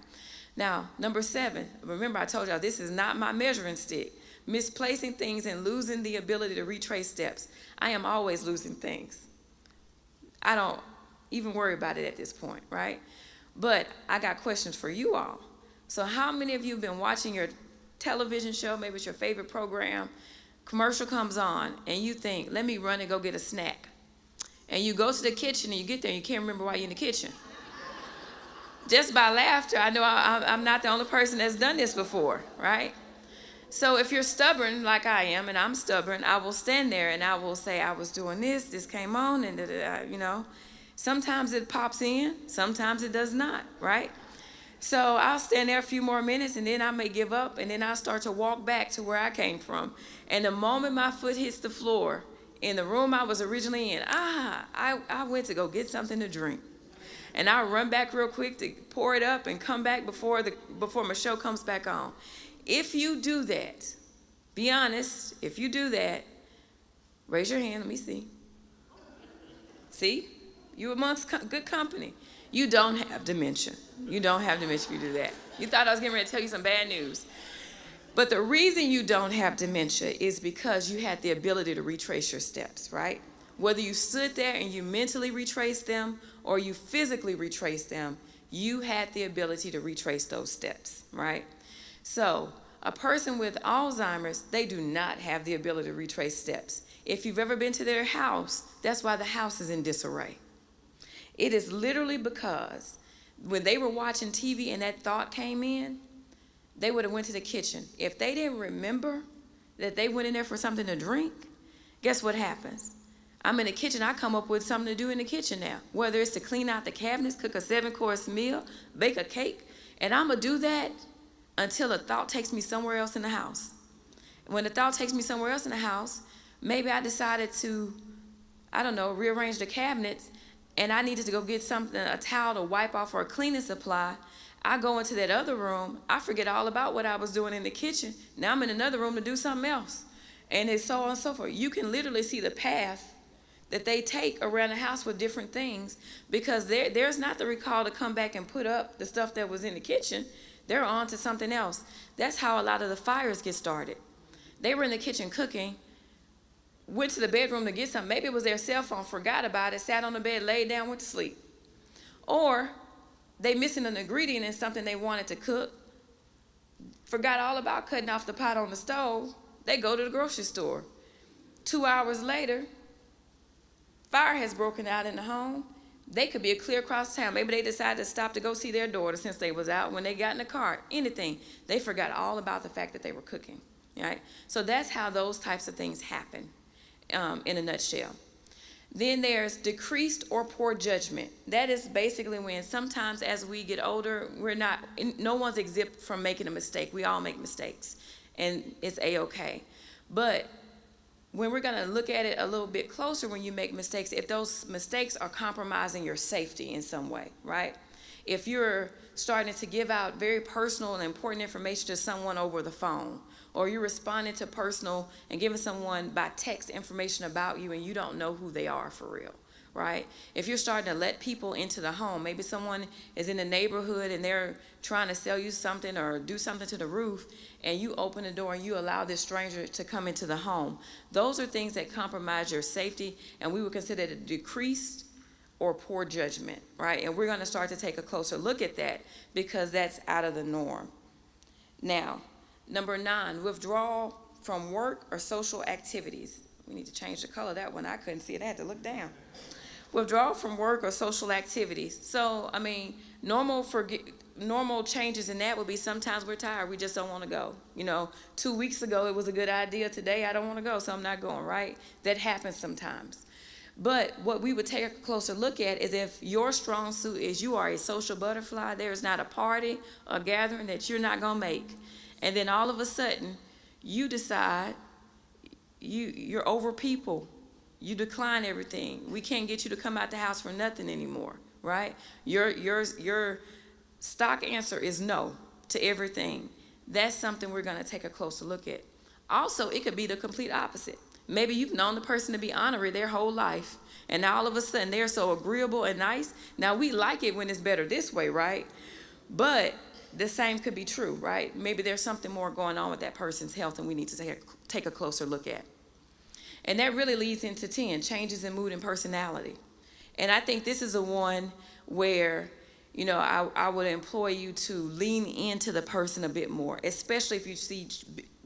Now, number 7, remember I told y'all this is not my measuring stick. Misplacing things and losing the ability to retrace steps. I am always losing things. I don't even worry about it at this point, right? But I got questions for you all. So how many of you have been watching your television show, maybe it's your favorite program, commercial comes on, and you think, let me run and go get a snack. And you go to the kitchen, and you get there, and you can't remember why you're in the kitchen. Just by laughter, I know I'm not the only person that's done this before, right? So if you're stubborn like I am, and I'm stubborn, I will stand there and I will say, I was doing this came on, and Sometimes it pops in, sometimes it does not, right? So I'll stand there a few more minutes, and then I may give up, and then I'll start to walk back to where I came from. And the moment my foot hits the floor in the room I was originally in, I went to go get something to drink. And I'll run back real quick to pour it up and come back before my show comes back on. If you do that, be honest, if you do that, raise your hand, let me see. See? You amongst good company. You don't have dementia. You don't have dementia if you do that. You thought I was getting ready to tell you some bad news. But the reason you don't have dementia is because you had the ability to retrace your steps, right? Whether you stood there and you mentally retraced them or you physically retraced them, you had the ability to retrace those steps, right? So a person with Alzheimer's, they do not have the ability to retrace steps. If you've ever been to their house, that's why the house is in disarray. It is literally because when they were watching TV and that thought came in, they would have went to the kitchen. If they didn't remember that they went in there for something to drink, guess what happens? I'm in the kitchen, I come up with something to do in the kitchen now. Whether it's to clean out the cabinets, cook a 7-course meal, bake a cake, and I'm gonna do that until a thought takes me somewhere else in the house. When the thought takes me somewhere else in the house, maybe I decided to, rearrange the cabinets, and I needed to go get something, a towel to wipe off or a cleaning supply. I go into that other room, I forget all about what I was doing in the kitchen. Now I'm in another room to do something else. And it's so on and so forth. You can literally see the path that they take around the house with different things because there's not the recall to come back and put up the stuff that was in the kitchen. They're on to something else. That's how a lot of the fires get started. They were in the kitchen cooking, went to the bedroom to get something. Maybe it was their cell phone, forgot about it, sat on the bed, laid down, went to sleep. Or they missing an ingredient in something they wanted to cook, forgot all about cutting off the pot on the stove. They go to the grocery store. 2 hours later, fire has broken out in the home. They could be clear across town. Maybe they decided to stop to go see their daughter since they was out. When they got in the car, anything, they forgot all about the fact that they were cooking. Right? So that's how those types of things happen in a nutshell. Then there's decreased or poor judgment. That is basically when sometimes as we get older, no one's exempt from making a mistake. We all make mistakes, and it's A-okay. But when we're going to look at it a little bit closer when you make mistakes, if those mistakes are compromising your safety in some way, right? If you're starting to give out very personal and important information to someone over the phone, or you're responding to personal and giving someone by text information about you and you don't know who they are for real, right? If you're starting to let people into the home, maybe someone is in the neighborhood and they're trying to sell you something or do something to the roof, and you open the door and you allow this stranger to come into the home. Those are things that compromise your safety, and we would consider it a decreased or poor judgment, right? And we're going to start to take a closer look at that because that's out of the norm. Now, number 9, withdrawal from work or social activities. We need to change the color of that one. I couldn't see it. I had to look down. Withdrawal from work or social activities. So, I mean, normal changes in that would be sometimes we're tired. We just don't want to go. 2 weeks ago it was a good idea. Today I don't want to go, so I'm not going, right? That happens sometimes. But what we would take a closer look at is if your strong suit is you are a social butterfly, there is not a party or gathering that you're not going to make. And then all of a sudden, you decide you're over people. You decline everything. We can't get you to come out the house for nothing anymore, right? Your stock answer is no to everything. That's something we're going to take a closer look at. Also, it could be the complete opposite. Maybe you've known the person to be honorary their whole life, and now all of a sudden they're so agreeable and nice. Now, we like it when it's better this way, right? But the same could be true, right? Maybe there's something more going on with that person's health and we need to take a closer look at. And that really leads into 10, changes in mood and personality. And I think this is a one where, I would employ you to lean into the person a bit more, especially if you see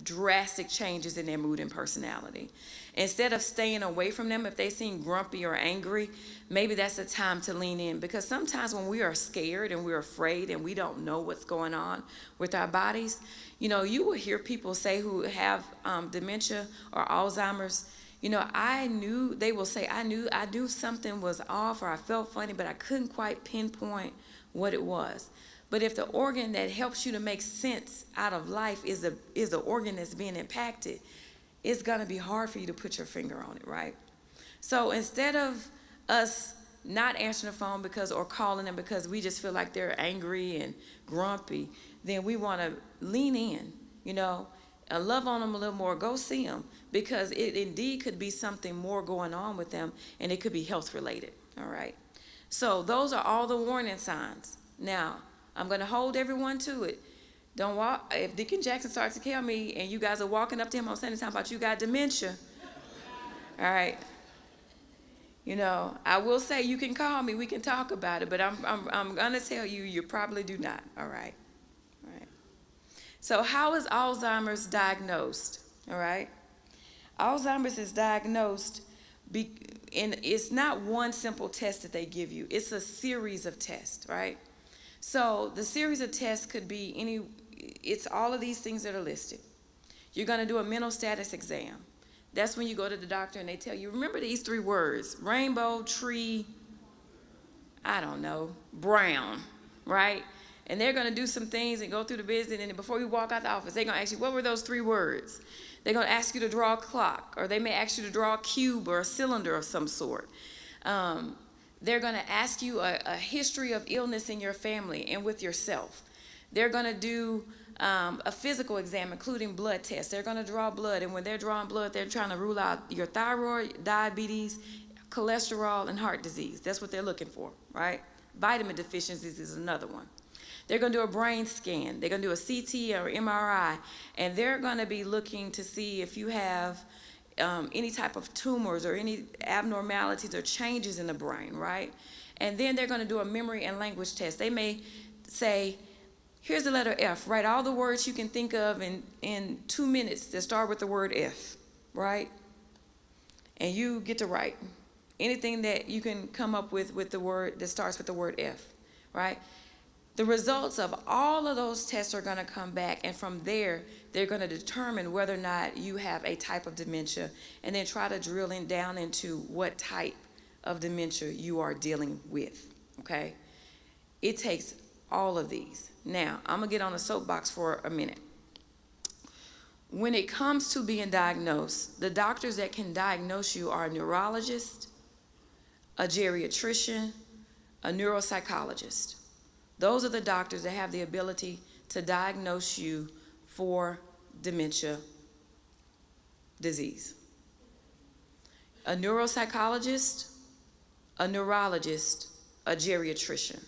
drastic changes in their mood and personality. Instead of staying away from them, if they seem grumpy or angry, maybe that's the time to lean in. Because sometimes when we are scared and we're afraid and we don't know what's going on with our bodies, you will hear people say who have dementia or Alzheimer's, they will say, I knew something was off or I felt funny, but I couldn't quite pinpoint what it was. But if the organ that helps you to make sense out of life is the organ that's being impacted, it's going to be hard for you to put your finger on it, right? So instead of us not answering the phone or calling them because we just feel like they're angry and grumpy, then we want to lean in, and love on them a little more. Go see them because it indeed could be something more going on with them, and it could be health related, all right? So those are all the warning signs. Now, I'm going to hold everyone to it. Don't walk. If Deacon Jackson starts to kill me and you guys are walking up to him on Sunday talking about you got dementia, all right? I will say you can call me. We can talk about it, but I'm going to tell you, you probably do not, all right? All right. So how is Alzheimer's diagnosed, all right? Alzheimer's is diagnosed, and it's not one simple test that they give you. It's a series of tests, right? So the series of tests could be it's all of these things that are listed. You're going to do a mental status exam. That's when you go to the doctor and they tell you, remember these 3 words, rainbow, tree, brown, right? And they're going to do some things and go through the business, and before you walk out the office, they're going to ask you, what were those 3 words? They're going to ask you to draw a clock, or they may ask you to draw a cube or a cylinder of some sort. They're going to ask you a history of illness in your family and with yourself. They're going to do a physical exam, including blood tests. They're going to draw blood, and when they're drawing blood, they're trying to rule out your thyroid, diabetes, cholesterol, and heart disease. That's what they're looking for, right? Vitamin deficiencies is another one. They're going to do a brain scan. They're going to do a CT or MRI, and they're going to be looking to see if you have any type of tumors or any abnormalities or changes in the brain, right? And then they're going to do a memory and language test. They may say, here's the letter F. Write all the words you can think of in 2 minutes that start with the word F, right? And you get to write anything that you can come up with the word that starts with the word F, right? The results of all of those tests are going to come back, and from there, they're going to determine whether or not you have a type of dementia, and then try to drill in down into what type of dementia you are dealing with, okay? It takes all of these. Now, I'm going to get on a soapbox for a minute. When it comes to being diagnosed, the doctors that can diagnose you are a neurologist, a geriatrician, a neuropsychologist. Those are the doctors that have the ability to diagnose you for dementia disease. A neuropsychologist, a neurologist, a geriatrician.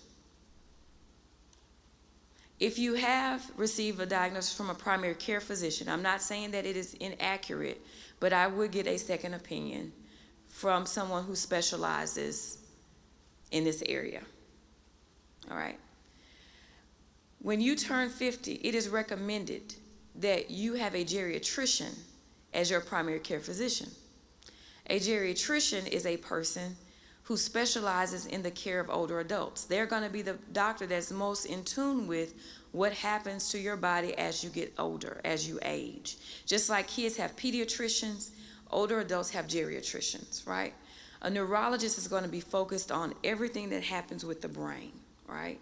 If you have received a diagnosis from a primary care physician, I'm not saying that it is inaccurate, but I would get a second opinion from someone who specializes in this area. All right. When you turn 50, it is recommended that you have a geriatrician as your primary care physician. A geriatrician is a person who specializes in the care of older adults. They're going to be the doctor that's most in tune with what happens to your body as you get older, as you age. Just like kids have pediatricians, older adults have geriatricians, right? A neurologist is going to be focused on everything that happens with the brain, right?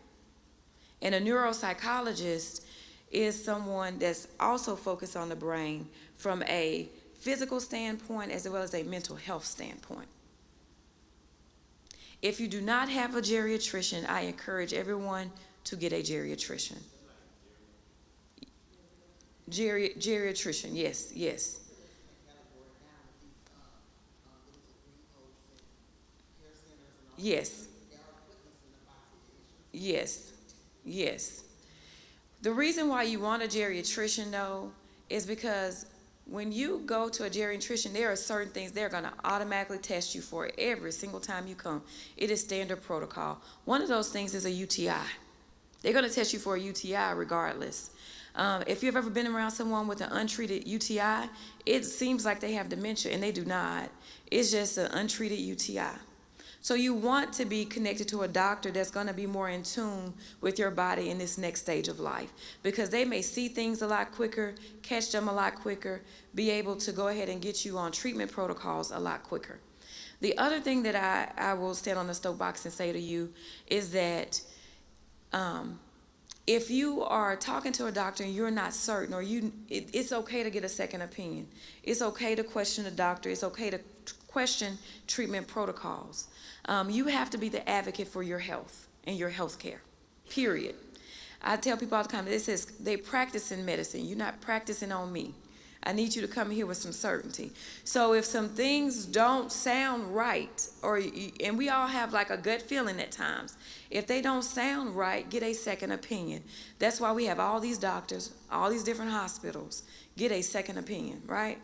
And a neuropsychologist is someone that's also focused on the brain from a physical standpoint as well as a mental health standpoint. If you do not have a geriatrician, I encourage everyone to get a geriatrician. Geriatrician, yes. Yes. The reason why you want a geriatrician, though, is because when you go to a geriatrician, there are certain things they're going to automatically test you for every single time you come. It is standard protocol. One of those things is a UTI. They're going to test you for a UTI regardless. If you've ever been around someone with an untreated UTI, it seems like they have dementia, and they do not. It's just an untreated UTI. So you want to be connected to a doctor that's going to be more in tune with your body in this next stage of life, because they may see things a lot quicker, catch them a lot quicker, be able to go ahead and get you on treatment protocols a lot quicker. The other thing that I will stand on the soapbox and say to you is that if you are talking to a doctor and you're not certain, or it's okay to get a second opinion. It's okay to question the doctor. It's okay to question treatment protocols. You have to be the advocate for your health and your health care, period. I tell people all the time, this is, they practice in medicine. You're not practicing on me. I need you to come here with some certainty. So if some things don't sound right, and we all have like a gut feeling at times, if they don't sound right, get a second opinion. That's why we have all these doctors, all these different hospitals. Get a second opinion, right?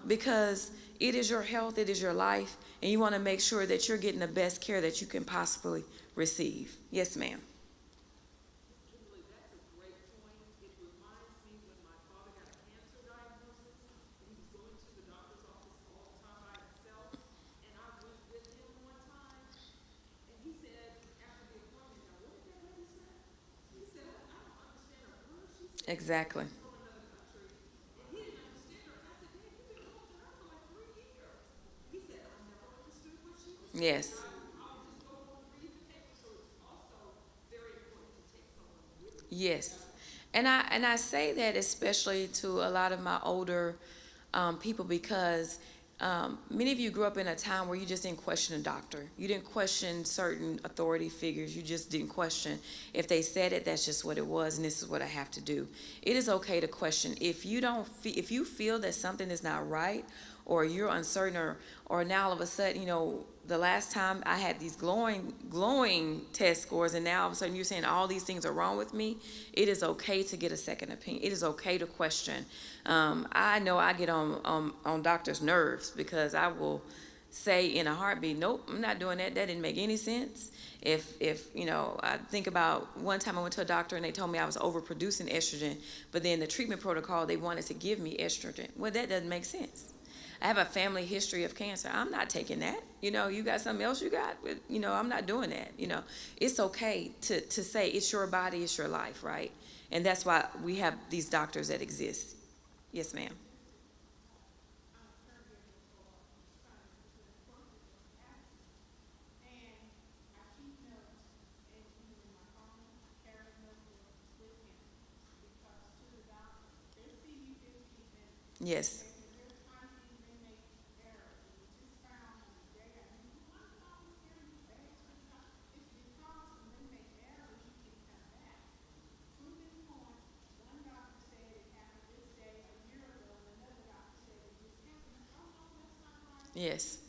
Because it is your health, it is your life, and you want to make sure that you're getting the best care that you can possibly receive. Yes, ma'am. Kimberly, that's a great point. It reminds me when my father got a cancer diagnosis, and he was going to the doctor's office all the time by himself, and I went with him one time, and he said, after the appointment, now what did that lady say? He said, I don't understand a word she said. Exactly. She's from another country, and he didn't understand her. And I said, Dad, you've been going to her for like 3 years. He said, I never understood what she was saying. Yes. I'll just go home and read the paper. So it's also very important to take someone with you. Yes. And I say that especially to a lot of my older people, because Many of you grew up in a time where you just didn't question a doctor. You didn't question certain authority figures. You just didn't question. If they said it, that's just what it was, and this is what I have to do. It is okay to question. If you feel that something is not right, or you're uncertain, or now all of a sudden, the last time I had these glowing test scores, and now all of a sudden you're saying all these things are wrong with me, it is okay to get a second opinion. It is okay to question. I know I get on doctors' nerves because I will say in a heartbeat, nope, I'm not doing that. That didn't make any sense. If I think about one time I went to a doctor and they told me I was overproducing estrogen, but then the treatment protocol, they wanted to give me estrogen. Well, that doesn't make sense. I have a family history of cancer. I'm not taking that. You got something else you got? I'm not doing that. It's okay to say it's your body, it's your life, right? And that's why we have these doctors that exist. Yes, ma'am. Yes. Yes.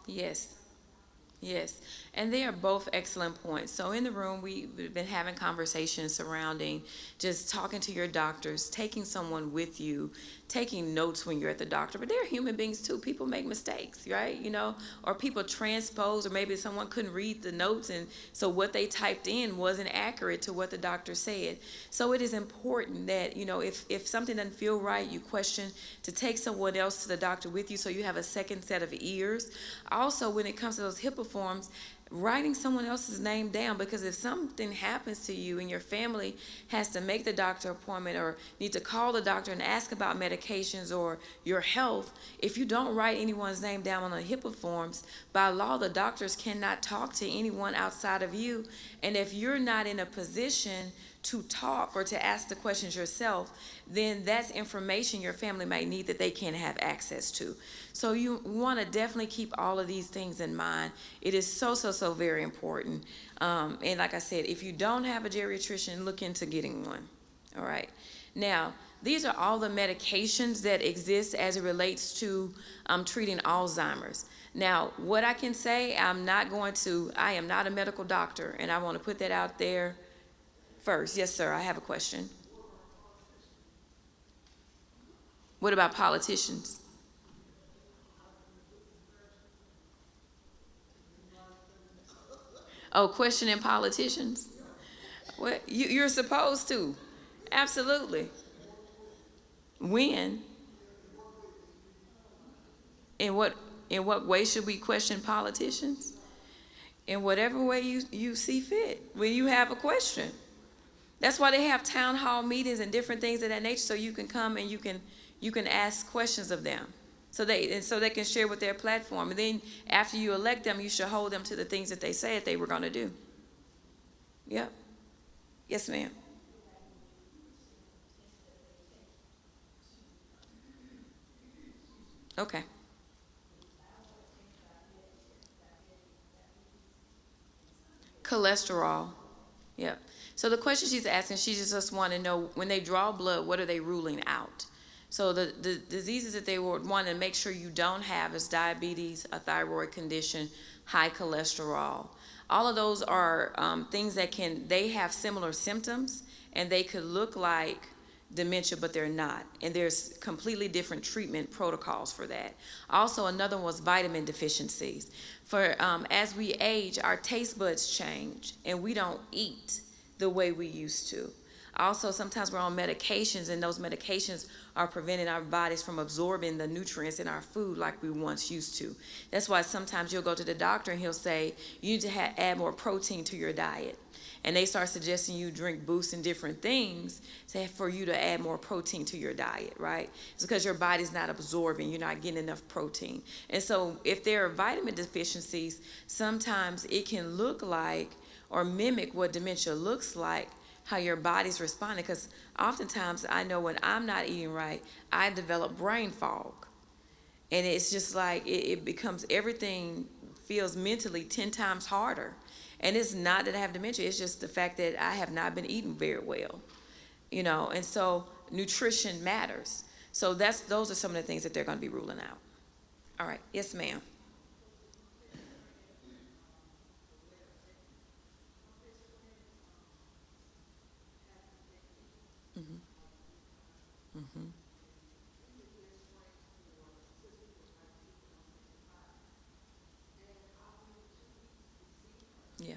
Yes. Yes, and they are both excellent points. So in the room, we've been having conversations surrounding just talking to your doctors, taking someone with you, taking notes when you're at the doctor. But they're human beings too. People make mistakes, right? Or people transpose, or maybe someone couldn't read the notes, and so what they typed in wasn't accurate to what the doctor said. So it is important that, if something doesn't feel right, you question, to take someone else to the doctor with you so you have a second set of ears. Also, when it comes to those HIPAA forms, writing someone else's name down, because if something happens to you and your family has to make the doctor appointment or need to call the doctor and ask about medications or your health, if you don't write anyone's name down on the HIPAA forms, by law the doctors cannot talk to anyone outside of you. And if you're not in a position to talk or to ask the questions yourself, then that's information your family might need that they can't have access to. So you want to definitely keep all of these things in mind. It is so very important. And like I said, if you don't have a geriatrician, look into getting one. All right. Now, these are all the medications that exist as it relates to treating Alzheimer's. Now, what I can say, I am not a medical doctor, and I want to put that out there first. Yes, sir, I have a question. What about politicians? Oh, questioning politicians? Well, you're supposed to. Absolutely. When? In what way should we question politicians? In whatever way you see fit when you have a question. That's why they have town hall meetings and different things of that nature, so you can come and you can ask questions of them, so they can share with their platform. And then after you elect them, you should hold them to the things that they said they were going to do. Yep. Yes, ma'am. Okay. Cholesterol. Yep. So the question she's asking, she just want to know, when they draw blood, what are they ruling out? So the diseases that they would want to make sure you don't have is diabetes, a thyroid condition, high cholesterol. All of those are things that they have similar symptoms, and they could look like dementia, but they're not. And there's completely different treatment protocols for that. Also, another one was vitamin deficiencies. For as we age, our taste buds change, and we don't eat the way we used to. Also, sometimes we're on medications, and those medications are preventing our bodies from absorbing the nutrients in our food like we once used to. That's why sometimes you'll go to the doctor and he'll say, you need to add more protein to your diet. And they start suggesting you drink Boost and different things for you to add more protein to your diet, right? It's because your body's not absorbing, you're not getting enough protein. And so if there are vitamin deficiencies, sometimes it can look like or mimic what dementia looks like, how your body's responding. Because oftentimes I know when I'm not eating right, I develop brain fog. And it's just like it becomes everything feels mentally 10 times harder. And it's not that I have dementia, it's just the fact that I have not been eating very well, and so nutrition matters. So those are some of the things that they're going to be ruling out. All right. Yes, ma'am. Mm-hmm. Mm-hmm. Yeah.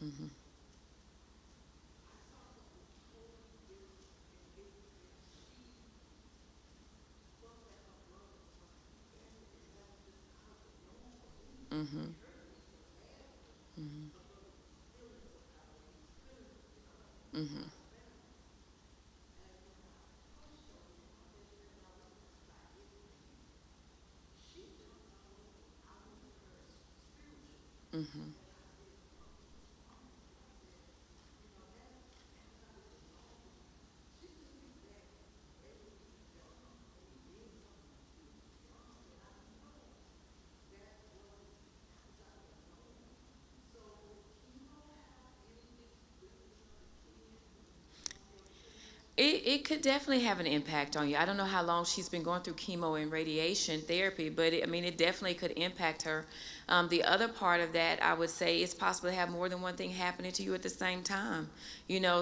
Mm-hmm. Mm-hmm. Mm-hmm. Mm-hmm. Mm-hmm. It could definitely have an impact on you. I don't know how long she's been going through chemo and radiation therapy, but it definitely could impact her. The other part of that, I would say, it's possible to have more than one thing happening to you at the same time.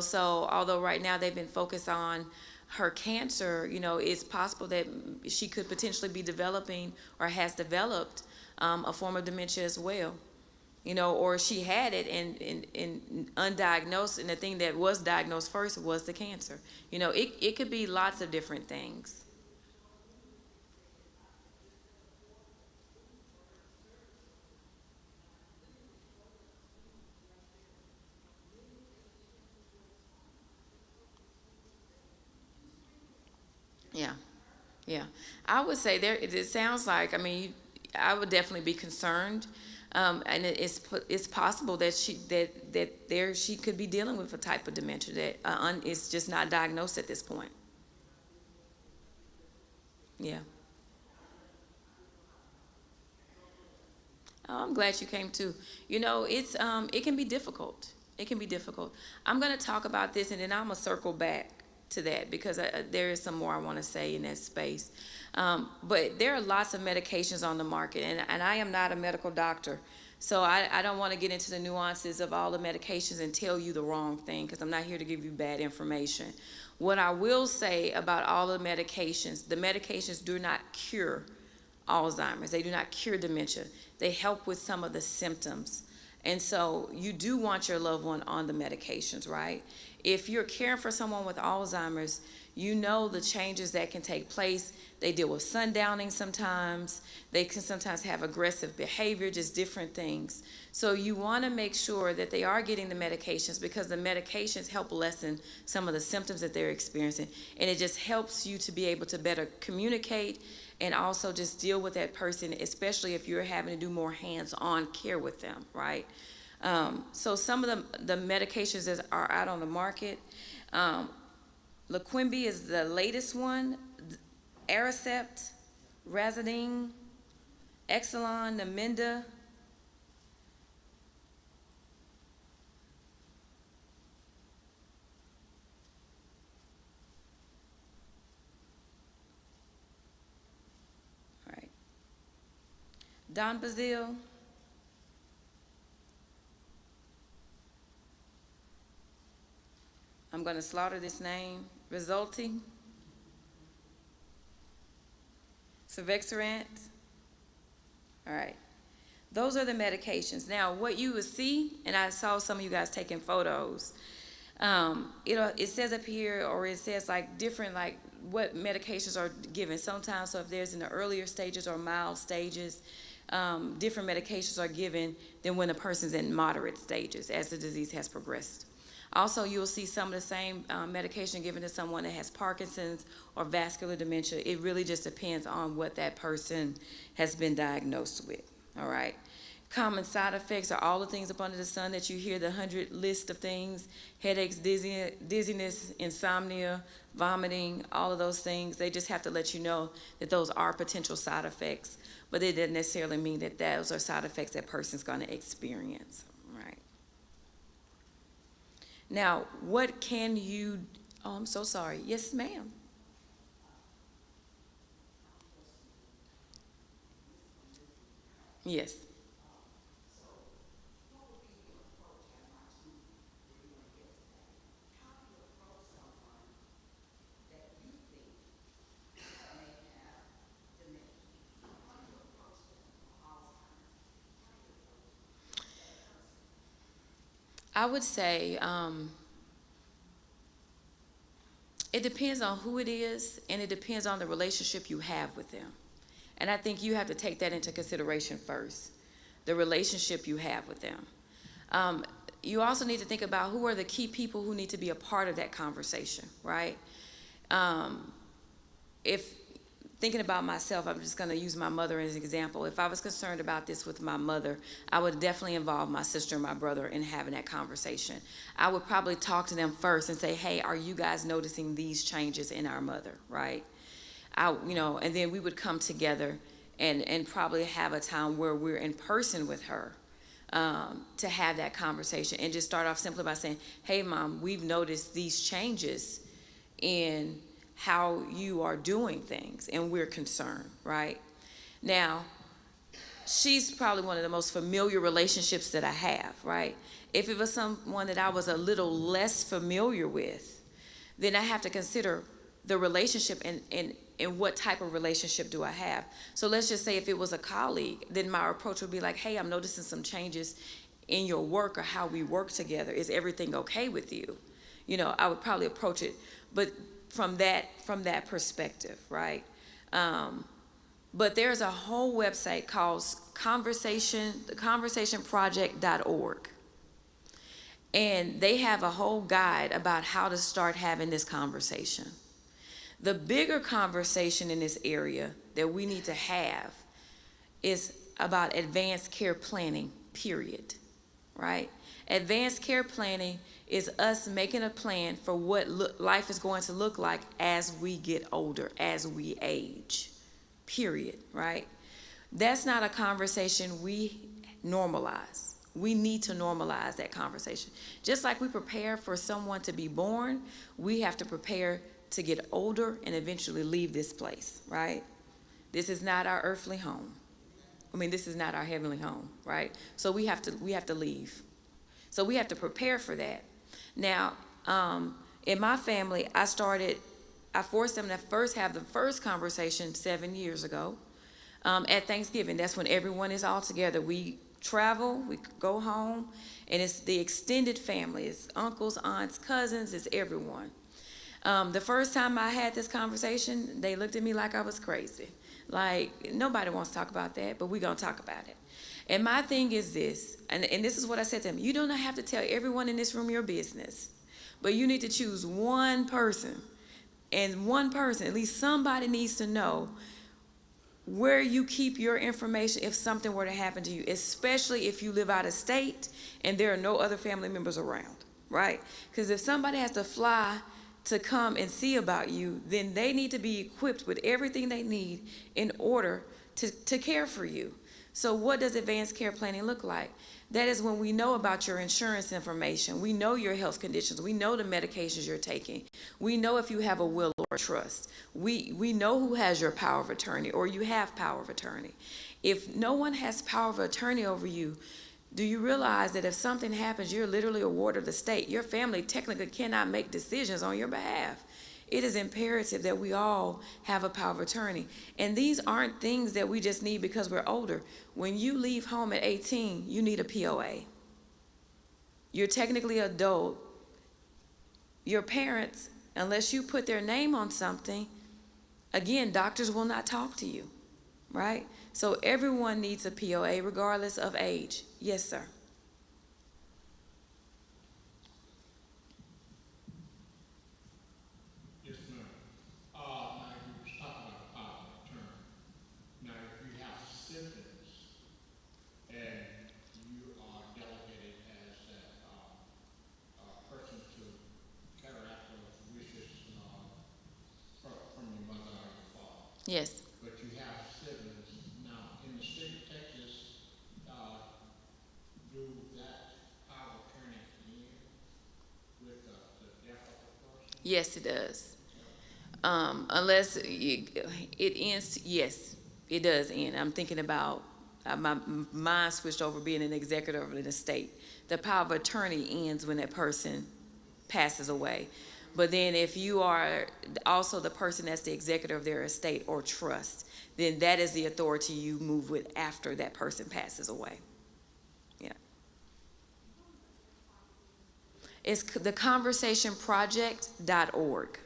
So although right now they've been focused on her cancer, it's possible that she could potentially be developing or has developed a form of dementia as well. Or she had it and undiagnosed, and the thing that was diagnosed first was the cancer. It could be lots of different things. Yeah, yeah. I would say it sounds like, I would definitely be concerned. And it's possible that she could be dealing with a type of dementia that is just not diagnosed at this point. Yeah. Oh, I'm glad you came too. It can be difficult. It can be difficult. I'm going to talk about this, and then I'm going to circle back to that because there is some more I want to say in that space. But there are lots of medications on the market, and I am not a medical doctor, so I don't want to get into the nuances of all the medications and tell you the wrong thing because I'm not here to give you bad information. What I will say about all the medications do not cure Alzheimer's. They do not cure dementia. They help with some of the symptoms. And so you do want your loved one on the medications, right? If you're caring for someone with Alzheimer's, you know the changes that can take place. They deal with sundowning sometimes. They can sometimes have aggressive behavior, just different things. So you want to make sure that they are getting the medications because the medications help lessen some of the symptoms that they're experiencing. And it just helps you to be able to better communicate and also just deal with that person, especially if you're having to do more hands-on care with them, right? So some of the medications that are out on the market, Laquimbi is the latest one, Aricept, Razidine, Exelon, Namenda. All right. Donbazil, I'm going to slaughter this name, Resulting, Cevexerant. All right. Those are the medications. Now, what you will see, and I saw some of you guys taking photos, it says up here, or it says like different, like what medications are given. Sometimes, so if there's in the earlier stages or mild stages, different medications are given than when a person's in moderate stages as the disease has progressed. Also, you'll see some of the same medication given to someone that has Parkinson's or vascular dementia. It really just depends on what that person has been diagnosed with, all right? Common side effects are all the things up under the sun that you hear, the 100 list of things: headaches, dizziness, insomnia, vomiting, all of those things. They just have to let you know that those are potential side effects, but it doesn't necessarily mean that those are side effects that person's going to experience, right? Now, what can you, oh, I'm so sorry. Yes, ma'am. Yes. I would say it depends on who it is, and it depends on the relationship you have with them. And I think you have to take that into consideration first, the relationship you have with them. Um, you also need to think about who are the key people who need to be a part of that conversation, right? Um, if thinking about myself, I'm just going to use my mother as an example. If I was concerned about this with my mother, I would definitely involve my sister and my brother in having that conversation. I would probably talk to them first and say, hey, are you guys noticing these changes in our mother, right? And then we would come together and probably have a time where we're in person with her, to have that conversation, and just start off simply by saying, hey, Mom, we've noticed these changes in how you are doing things, and we're concerned, right? Now, she's probably one of the most familiar relationships that I have, right? If it was someone that I was a little less familiar with, then I have to consider the relationship and what type of relationship do I have. So let's just say if it was a colleague, then my approach would be like, hey, I'm noticing some changes in your work or how we work together. Is everything okay with you? I would probably approach it, but from that perspective, right? But there's a whole website called theconversationproject.org. And they have a whole guide about how to start having this conversation. The bigger conversation in this area that we need to have is about advanced care planning, period, right? Advanced care planning is us making a plan for what life is going to look like as we get older, as we age, period, right? That's not a conversation we normalize. We need to normalize that conversation. Just like we prepare for someone to be born, we have to prepare to get older and eventually leave this place, right? This is not our earthly home. This is not our heavenly home, right? So we have to leave. So we have to prepare for that. Now, in my family, I forced them to first have the first conversation 7 years ago, at Thanksgiving. That's when everyone is all together. We travel, we go home, and it's the extended family. It's uncles, aunts, cousins, it's everyone. The first time I had this conversation, they looked at me like I was crazy. Like, nobody wants to talk about that, but we're going to talk about it. And my thing is this, and this is what I said to them: you do not have to tell everyone in this room your business, but you need to choose one person, and one person, at least somebody, needs to know where you keep your information if something were to happen to you, especially if you live out of state and there are no other family members around, right? Because if somebody has to fly to come and see about you, then they need to be equipped with everything they need in order to care for you. So what does advanced care planning look like? That is when we know about your insurance information. We know your health conditions. We know the medications you're taking. We know if you have a will or a trust. We know who has your power of attorney, or you have power of attorney. If no one has power of attorney over you, do you realize that if something happens, you're literally a ward of the state? Your family technically cannot make decisions on your behalf. It is imperative that we all have a power of attorney. And these aren't things that we just need because we're older. When you leave home at 18, you need a POA. You're technically adult. Your parents, unless you put their name on something, again, doctors will not talk to you, right? So everyone needs a POA regardless of age. Yes, sir. Yes. but you have siblings. Now, in the state of Texas, do that power of attorney end with the death of the person? Yes, it does. Unless it ends, yes, it does end. I'm thinking about my mind switched over being an executor of an estate. The power of attorney ends when that person passes away. But then if you are also the person that's the executor of their estate or trust, then that is the authority you move with after that person passes away. Yeah. It's theconversationproject.org.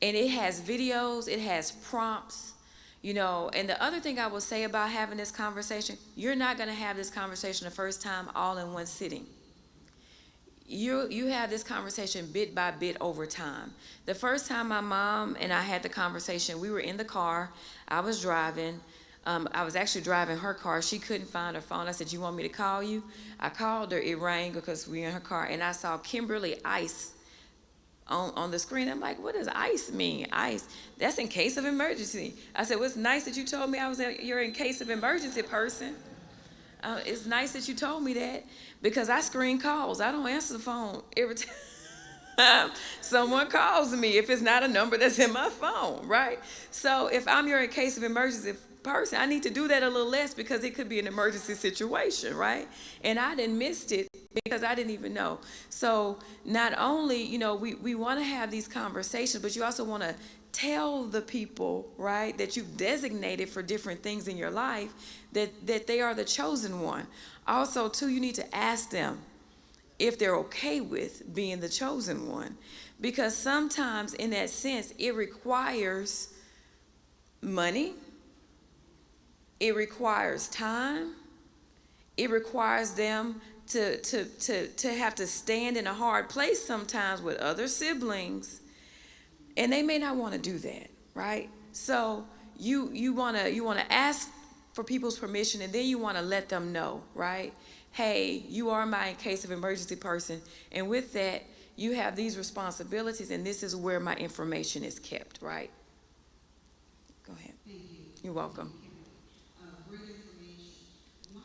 And it has videos, it has prompts, and the other thing I will say about having this conversation, you're not going to have this conversation the first time all in one sitting. You have this conversation bit by bit over time. The first time my mom and I had the conversation, we were in the car. I was driving. I was actually driving her car. She couldn't find her phone. I said, "You want me to call you?" I called her. It rang because we were in her car, and I saw Kimberly Ice on the screen. I'm like, "What does ICE mean?" ICE, that's in case of emergency. I said, "Well, it's nice that you told me you're in case of emergency person. It's nice that you told me that because I screen calls. I don't answer the phone every time someone calls me if it's not a number that's in my phone, right? So if I'm your in case of emergency person, I need to do that a little less because it could be an emergency situation, right? And I didn't missed it because I didn't even know. So not only, we want to have these conversations, but you also want to tell the people, right, that you've designated for different things in your life that they are the chosen one. Also, too, you need to ask them if they're okay with being the chosen one. Because sometimes in that sense, it requires money. It requires time. It requires them to have to stand in a hard place sometimes with other siblings, and they may not want to do that, right? So you want to ask for people's permission, and then you want to let them know, right? Hey, you are my in case of emergency person, and with that, you have these responsibilities, and this is where my information is kept, right? Go ahead. Thank you. You're welcome. Great information. My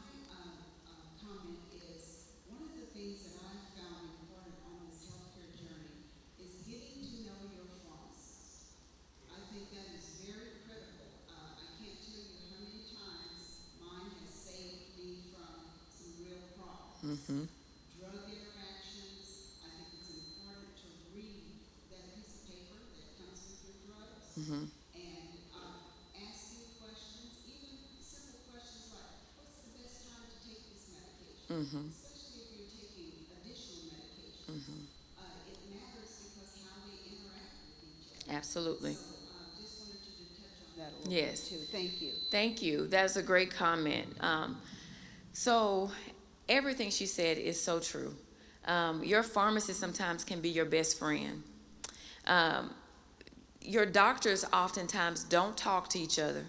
comment is one of the things that I've found important on this healthcare journey is getting to know your pharmacist. I think that is very critical. I can't tell you how many times mine has saved me from some real problems. Mm-hmm. Drug interactions, I think it's important to read that piece of paper that comes with your drugs. Mm-hmm. Mm-hmm. Especially if you're taking additional medications. Mm-hmm. It matters because how they interact with each other. Absolutely. So just wanted you to touch on that a little Yes. bit too. Thank you. Thank you. That's a great comment. So everything she said is so true. Your pharmacist sometimes can be your best friend. Your doctors oftentimes don't talk to each other.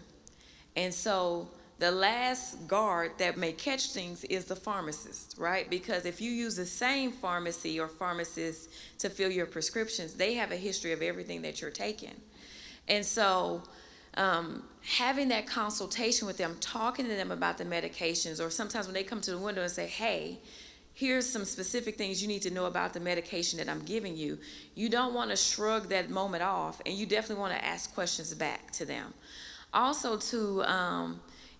And so the last guard that may catch things is the pharmacist, right? Because if you use the same pharmacy or pharmacist to fill your prescriptions, they have a history of everything that you're taking. And so having that consultation with them, talking to them about the medications, or sometimes when they come to the window and say, "Hey, here's some specific things you need to know about the medication that I'm giving you," you don't want to shrug that moment off, and you definitely want to ask questions back to them. Also,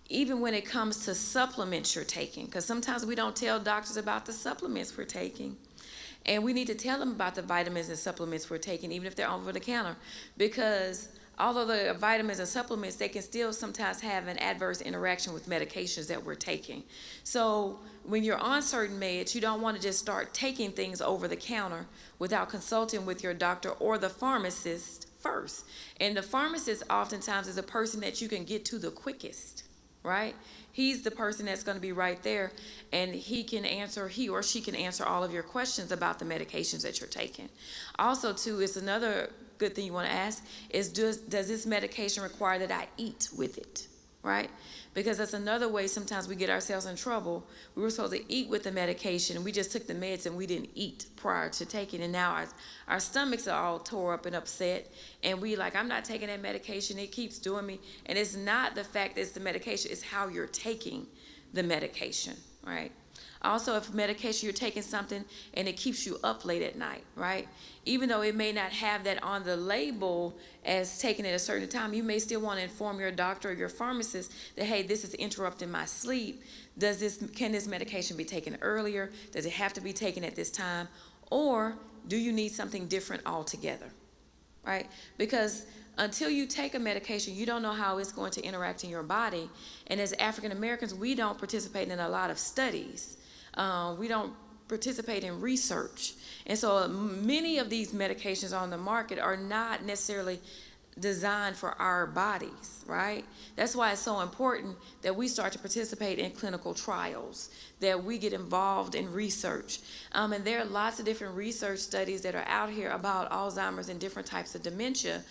even when it comes to supplements you're taking, because sometimes we don't tell doctors about the supplements we're taking. And we need to tell them about the vitamins and supplements we're taking, even if they're over the counter. Because although the vitamins and supplements, they can still sometimes have an adverse interaction with medications that we're taking. So when you're on certain meds, you don't want to just start taking things over the counter without consulting with your doctor or the pharmacist first. And the pharmacist oftentimes is a person that you can get to the quickest. Right? He's the person that's going to be right there, and he or she can answer all of your questions about the medications that you're taking. Also, too, it's another good thing you want to ask is, does this medication require that I eat with it? right? Because that's another way sometimes we get ourselves in trouble. We were supposed to eat with the medication, and we just took the meds and we didn't eat prior to taking it. And now our stomachs are all tore up and upset, and we like, I'm not taking that medication. It keeps doing me. And it's not the fact that it's the medication, it's how you're taking the medication, right? Also, if medication, you're taking something and it keeps you up late at night, right? Even though it may not have that on the label as taking it at a certain time, you may still want to inform your doctor or your pharmacist that, hey, this is interrupting my sleep. Can this medication be taken earlier? Does it have to be taken at this time? Or do you need something different altogether, right? Because until you take a medication, you don't know how it's going to interact in your body. And as African Americans, we don't participate in a lot of studies. We don't participate in research. And so many of these medications on the market are not necessarily designed for our bodies, right? That's why it's so important that we start to participate in clinical trials, that we get involved in research. And there are lots of different research studies that are out here about Alzheimer's and different types of dementia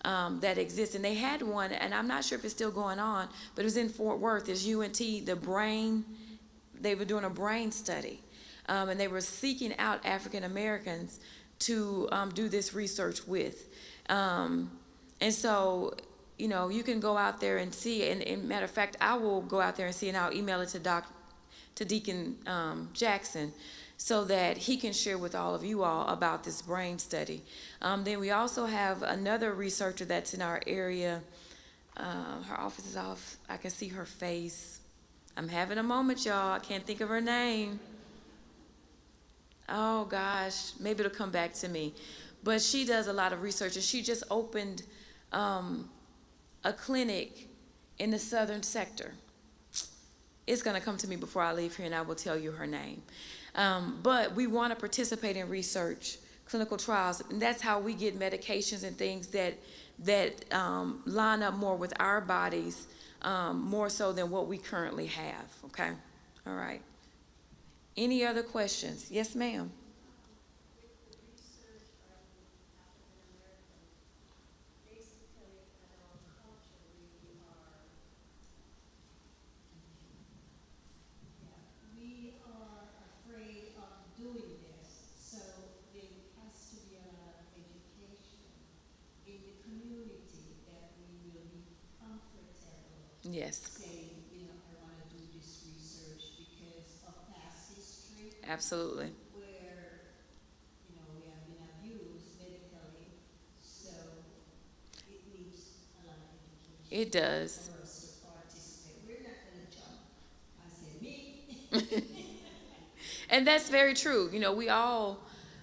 that exist. And they had one, and I'm not sure if it's still going on, but it was in Fort Worth. It's UNT, they were doing a brain study. And they were seeking out African Americans to do this research with. And so, you know, you can go out there and see, and matter of fact, I will go out there and see, and I'll email it to Deacon Jackson, so that he can share with all of you all about this brain study. Then we also have another researcher that's in our area. Her office is off. I can see her face. I'm having a moment, y'all. I can't think of her name. Oh, gosh. Maybe it'll come back to me. But she does a lot of research, and she just opened a clinic in the southern sector. It's going to come to me before I leave here, and I will tell you her name. But we want to participate in research, clinical trials, and that's how we get medications and things that line up more with our bodies, more so than what we currently have, okay? All right. Any other questions? Yes, ma'am. We are afraid of doing this, so there has to be a lot of education in the community that we will be comfortable Yes, saying, you know, I want to do this research because of past history absolutely. where, you know, we have been abused medically, so it needs a lot of education. It does. For us to participate. We're not going to jump. I said, me. And that's very true. You know, we all,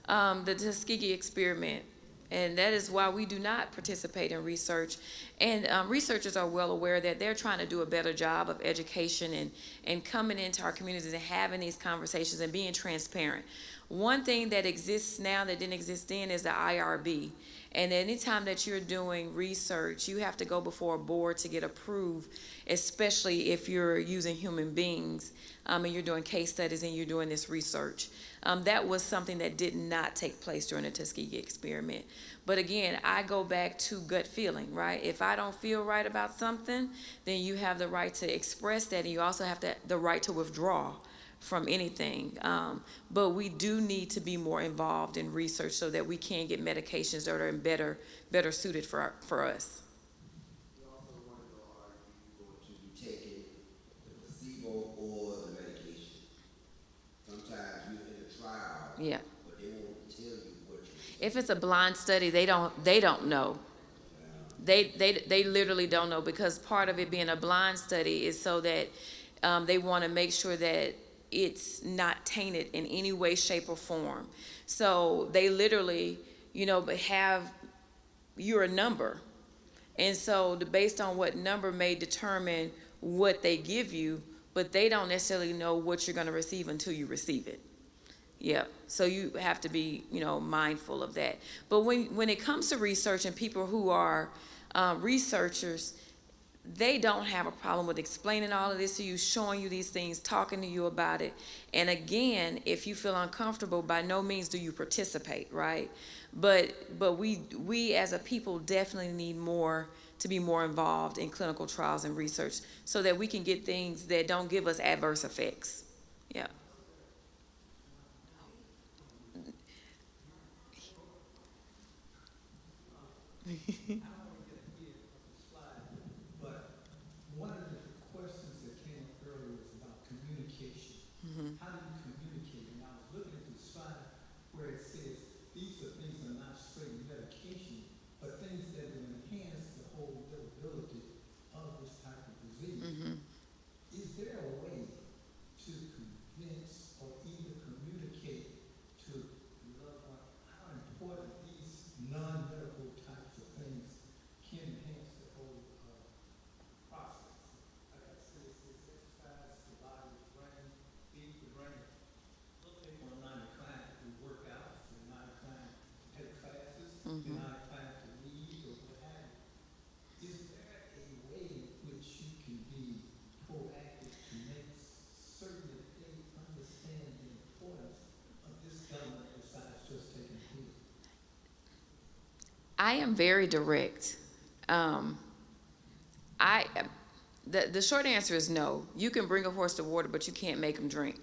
the Tuskegee experiment, and that is why we do not participate in research. And researchers are well aware that they're trying to do a better job of education and coming into our communities and having these conversations and being transparent. One thing that exists now that didn't exist then is the IRB. And anytime that you're doing research, you have to go before a board to get approved, especially if you're using human beings and you're doing case studies and you're doing this research. That was something that did not take place during the Tuskegee experiment. But again, I go back to gut feeling, right? If I don't feel right about something, then you have the right to express that, and you also have the right to withdraw from anything. But we do need to be more involved in research so that we can get medications that are better suited for us. We also want to know, are you going to be taking the placebo or the medication? Sometimes you're in a trial, Yeah. but they won't tell you what you're If it's a blind study, they don't know. They literally don't know, because part of it being a blind study is so that they want to make sure that it's not tainted in any way, shape, or form. So they literally, you know, have, you're a number. And so based on what number may determine what they give you, but they don't necessarily know what you're going to receive until you receive it. Yeah, so you have to be, you know, mindful of that. But when it comes to research and people who are researchers, they don't have a problem with explaining all of this to you, showing you these things, talking to you about it. And again, if you feel uncomfortable, by no means do you participate, right? But we as a people definitely need more to be more involved in clinical trials and research so that we can get things that don't give us adverse effects. Yeah. I don't want to get ahead of the slide, but one of the questions that came up earlier was about communication. How do you communicate? And I was looking at the slide where it says these are things that are not straight medication, but things that will enhance the whole livability of this type of disease. Is there a way to convince or even communicate to loved ones how important these non-medical types of things can enhance the whole process? Like I said, it's exercise, the body, the brain, feed the brain. People are not inclined to do workouts, they're not inclined to take classes, they're not inclined to read or what have you. Is there a way in which you can be proactive to make certain that they understand the importance of this element besides just taking a pill? I am very direct. I the short answer is no. You can bring a horse to water, but you can't make him drink.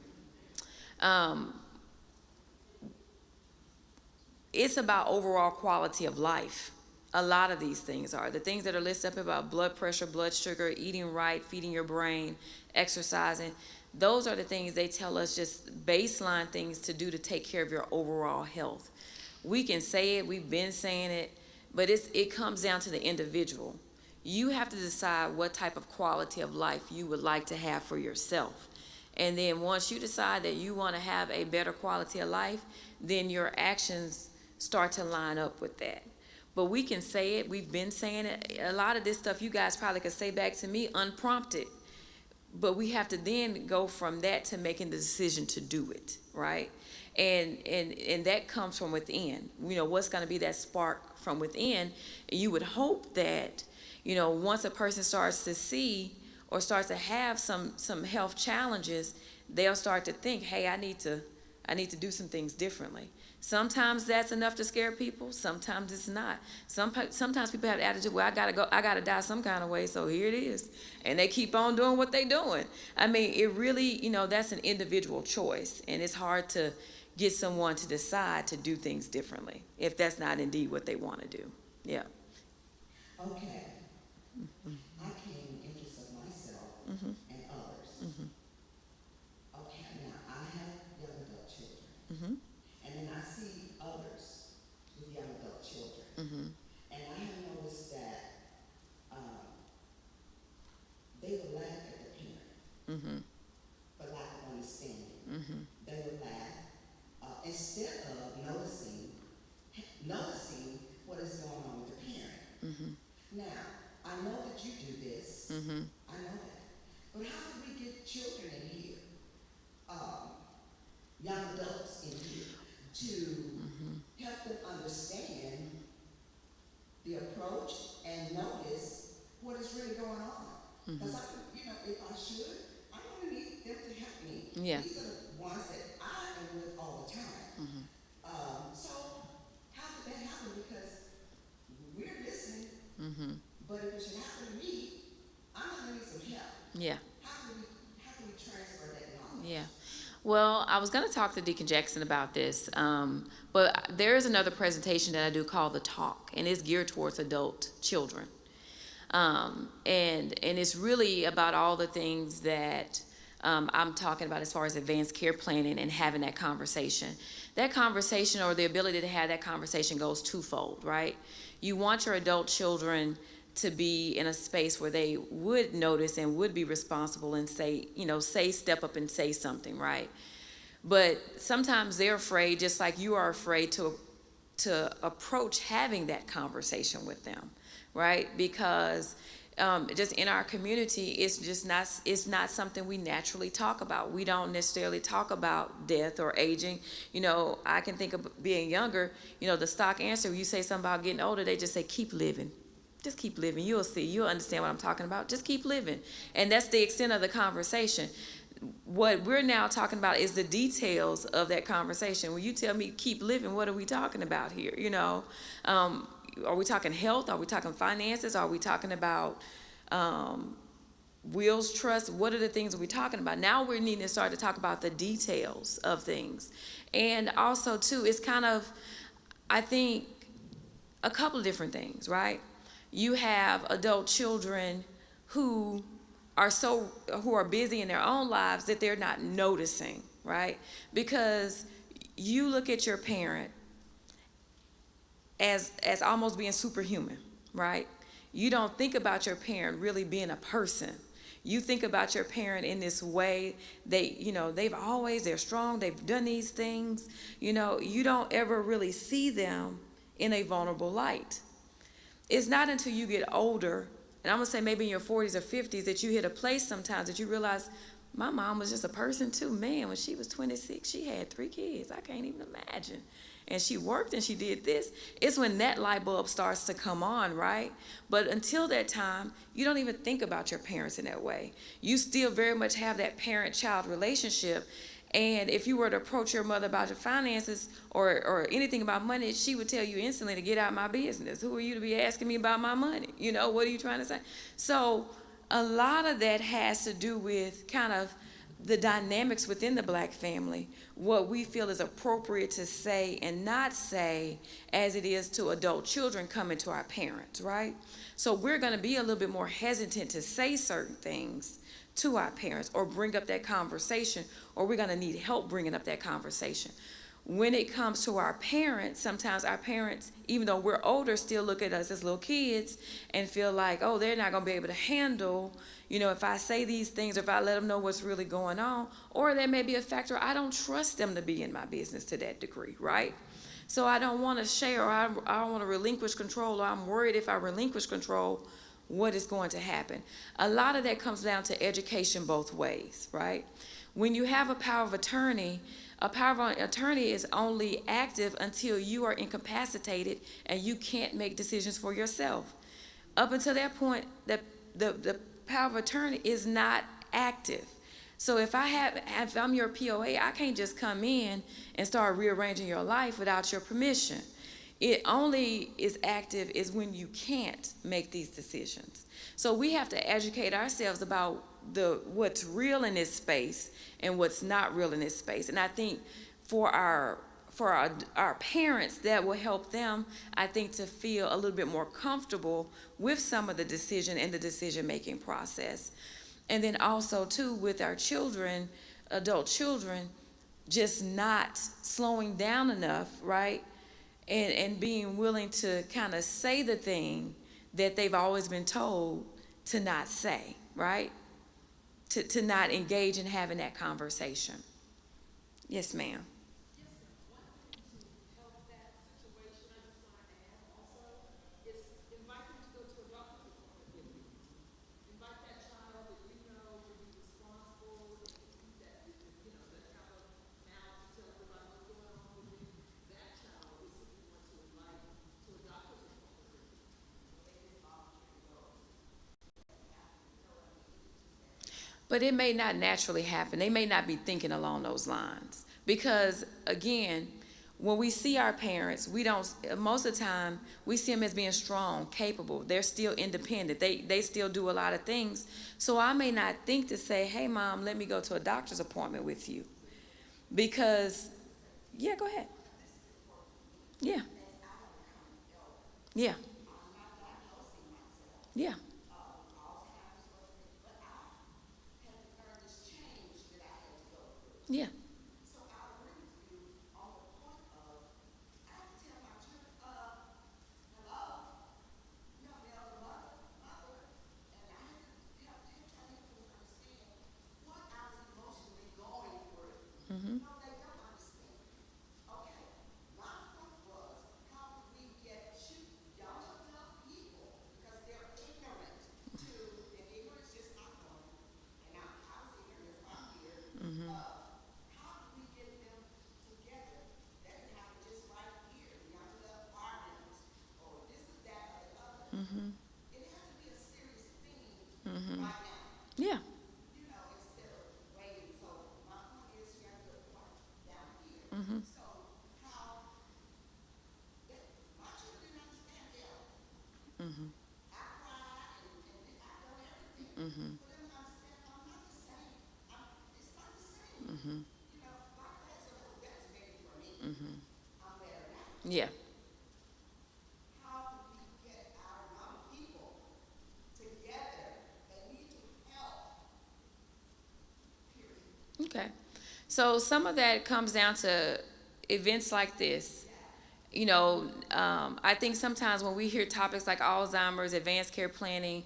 It's about overall quality of life. A lot of these things are. The things that are listed up about blood pressure, blood sugar, eating right, feeding your brain, exercising, those are the things they tell us, just baseline things to do to take care of your overall health. We can say it, we've been saying it, but it comes down to the individual. You have to decide what type of quality of life you would like to have for yourself. And then once you decide that you want to have a better quality of life, then your actions start to line up with that. But we can say it, we've been saying it. A lot of this stuff you guys probably could say back to me unprompted. But we have to then go from that to making the decision to do it, right? And that comes from within. You know, what's going to be that spark from within? You would hope that, you know, once a person starts to see or starts to have some health challenges, they'll start to think, hey, I need to do some things differently. Sometimes that's enough to scare people. Sometimes it's not. Sometimes people have the attitude, well, I gotta die some kind of way, so here it is. And they keep on doing what they're doing. I mean, it really, you know, that's an individual choice. And it's hard to get someone to decide to do things differently if that's not indeed what they want to do. Yeah. Okay. I came in interest of myself and others. Okay, now I have young adult children. And then I see others with young adult children. And I have noticed that they will laugh at the parent for lack of understanding. They will laugh instead of noticing what is going on with the parent. Now, I know that you do this. I know that. But how do we get children in here, young adults in here, to help them understand the approach and notice what is really going on? Because I can, you know, if I should, I don't need them to help me. Yeah. These are the ones that I am with all the time. So how did that happen? Because we're listening, but if it should happen to me, I'm gonna need some help. Yeah. How can we transfer that knowledge? Yeah. Well, I was going to talk to Deacon Jackson about this, but there is another presentation that I do called The Talk, and it's geared towards adult children. And it's really about all the things that I'm talking about as far as advanced care planning and having that conversation. That conversation, or the ability to have that conversation, goes twofold, right? You want your adult children to be in a space where they would notice and would be responsible and say, step up and say something, right? But sometimes they're afraid, just like you are afraid to approach having that conversation with them, right? Because just in our community, it's not something we naturally talk about. We don't necessarily talk about death or aging. You know, I can think of being younger, the stock answer, when you say something about getting older, they just say, keep living. Just keep living. You'll see. You'll understand what I'm talking about. Just keep living. And that's the extent of the conversation. What we're now talking about is the details of that conversation. When you tell me keep living, what are we talking about here? are we talking health? Are we talking finances? Are we talking about wills, trust? What are the things we're talking about? Now we're needing to start to talk about the details of things. And also, too, it's kind of, I think, a couple of different things, right? You have adult children who who are busy in their own lives that they're not noticing, right? Because you look at your parent as almost being superhuman, right? You don't think about your parent really being a person. You think about your parent in this way. They're strong, they've done these things. You don't ever really see them in a vulnerable light. It's not until you get older, and I'm gonna say maybe in your 40s or 50s, that you hit a place sometimes that you realize, my mom was just a person too. Man, when she was 26, she had 3 kids. I can't even imagine. And she worked and she did this. It's when that light bulb starts to come on, right? But until that time, you don't even think about your parents in that way. You still very much have that parent-child relationship. And if you were to approach your mother about your finances or anything about money, she would tell you instantly to get out of my business. Who are you to be asking me about my money? What are you trying to say? So a lot of that has to do with kind of the dynamics within the black family, what we feel is appropriate to say and not say, as it is to adult children coming to our parents, right? So we're going to be a little bit more hesitant to say certain things to our parents or bring up that conversation, or we're going to need help bringing up that conversation. When it comes to our parents, sometimes our parents, even though we're older, still look at us as little kids and feel like, oh, they're not going to be able to handle, if I say these things, or if I let them know what's really going on. Or there may be a factor, I don't trust them to be in my business to that degree, right? So I don't want to share, or I don't want to relinquish control, or I'm worried if I relinquish control, what is going to happen. A lot of that comes down to education both ways, right? When you have a power of attorney, a power of attorney is only active until you are incapacitated and you can't make decisions for yourself. Up until that point, the power of attorney is not active. So if I'm your POA, I can't just come in and start rearranging your life without your permission. It only is active is when you can't make these decisions. So we have to educate ourselves about what's real in this space and what's not real in this space. And I think for our parents, that will help them, I think, to feel a little bit more comfortable with some of the decision and the decision-making process. And then also, too, with our children, adult children, just not slowing down enough, right? And being willing to kind of say the thing that they've always been told to not say, right? To not engage in having that conversation. Yes, ma'am. Yes, ma'am. One thing to help that situation, I just want to add also, is invite them to go to a doctor's appointment with you. Invite that child that you know will be responsible, that child now to tell everybody what's going on with you. That child is who you want to invite to a doctor's appointment with you. But it may not naturally happen. They may not be thinking along those lines. Because, again, when we see our parents, most of the time, we see them as being strong, capable. They're still independent. They still do a lot of things. So I may not think to say, hey, Mom, let me go to a doctor's appointment with you. Because, yeah, go ahead. Yeah. Yeah. Yeah. Yeah. So I agree with you on the point of, I have to tell my children, hello, you know, they're the mother, and I have to tell them to understand what I was emotionally going through. Mm-hmm. No, they don't understand. Okay, my point was, how do we get young adult people, because they're ignorant to, and ignorance is not going, and I was ignorant as I'm here. Mm-hmm. How do we get them together? That can happen just right here, not to the apartments, or this is that, or the other. Mm-hmm. It has to be a serious thing Mm-hmm. right now, Yeah. instead of waiting. So my point is, you have a good point. Mhm. For them to understand, I'm not the same. It's not the same. Mhm. You know, like that, so that's big for me. Mhm. I'm better now. Yeah. How can we get our young people together? They need to help, period. Okay. So some of that comes down to events like this. I think sometimes when we hear topics like Alzheimer's, advanced care planning,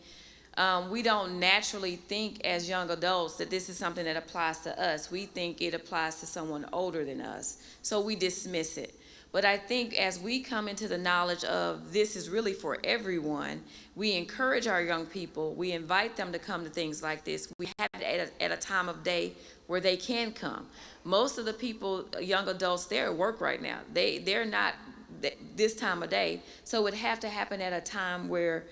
we don't naturally think as young adults that this is something that applies to us. We think it applies to someone older than us, so we dismiss it. But I think as we come into the knowledge of this is really for everyone, we encourage our young people, we invite them to come to things like this. We have it at a time of day where they can come. Most of the people, young adults, they're at work right now. They're not this time of day, so it would have to happen at a time where